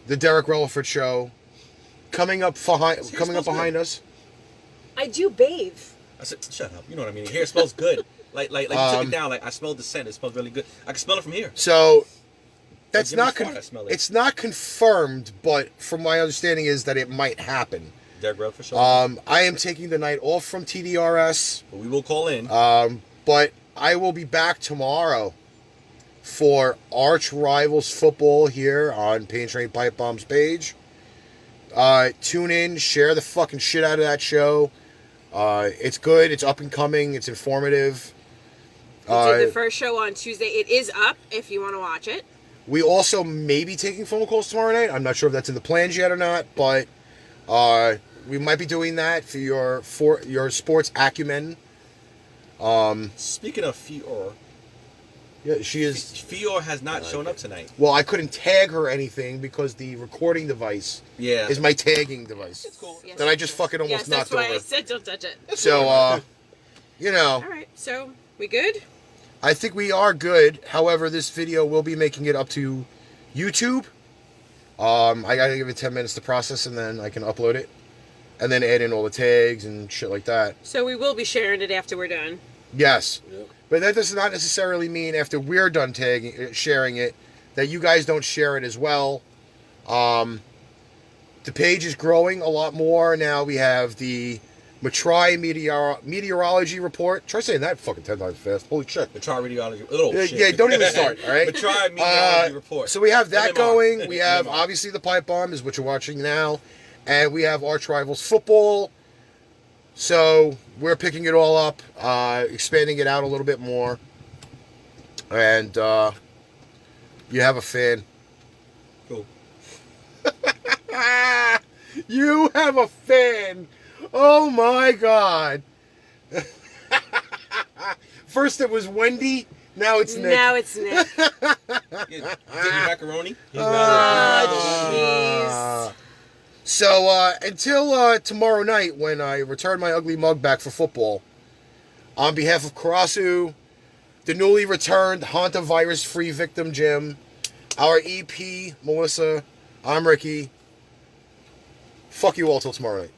the Derek Relaford show coming up behind us. I do bathe. I said, shut up. You know what I mean. Hair smells good. Like you took it down. Like I smelled the scent. It smells really good. I can smell it from here. So that's Jimmy's not fart, I smell it. it's not confirmed, but from my understanding is that it might happen. Derek Rutherford show. I am taking the night off from TDRS. But we will call in. But I will be back tomorrow for ARCHRIVALS football here on Pain Train Pipe Bomb's page. Tune in, share the fucking shit out of that show. It's good, it's up and coming, it's informative. We did the first show on Tuesday. It is up if you want to watch it. We also may be taking phone calls tomorrow night. I'm not sure if that's in the plans yet or not, but we might be doing that for your sports acumen. Speaking of Fior, Yeah, she is. Fior has not shown up tonight. Well, I couldn't tag her anything because the recording device is my tagging device. It's cool. Yes, That I just fucking almost knocked that's why over. I said don't touch it. So, you know, All right, so we good? I think we are good. However, this video will be making it up to YouTube. I gotta give it 10 minutes to process, and then I can upload it, and then add in all the tags and shit like that. So we will be sharing it after we're done. Yes, Yep. but that does not necessarily mean after we're done sharing it that you guys don't share it as well. The page is growing a lot more now. We have the Matri meteorology report. Try saying that fucking 10 times fast. Holy shit. Matri radiology. Oh, shit. Yeah, don't even start, all right? Matri meteorology report. So we have that MMR. going. We have, MMR. obviously, the Pipe Bomb is what you're watching now. And we have ARCHRIVALS football. So we're picking it all up, expanding it out a little bit more. And you have a fan. Cool. You have a fan. Oh my God. First it was Wendy, now it's Nick. Now it's Nick. Diddy macaroni. Jeez. So until tomorrow night when I return my ugly mug back for football, on behalf of Karasu, the newly returned hantavirus-free victim Jim, our EP Melissa, I'm Ricky. Fuck you all till tomorrow night.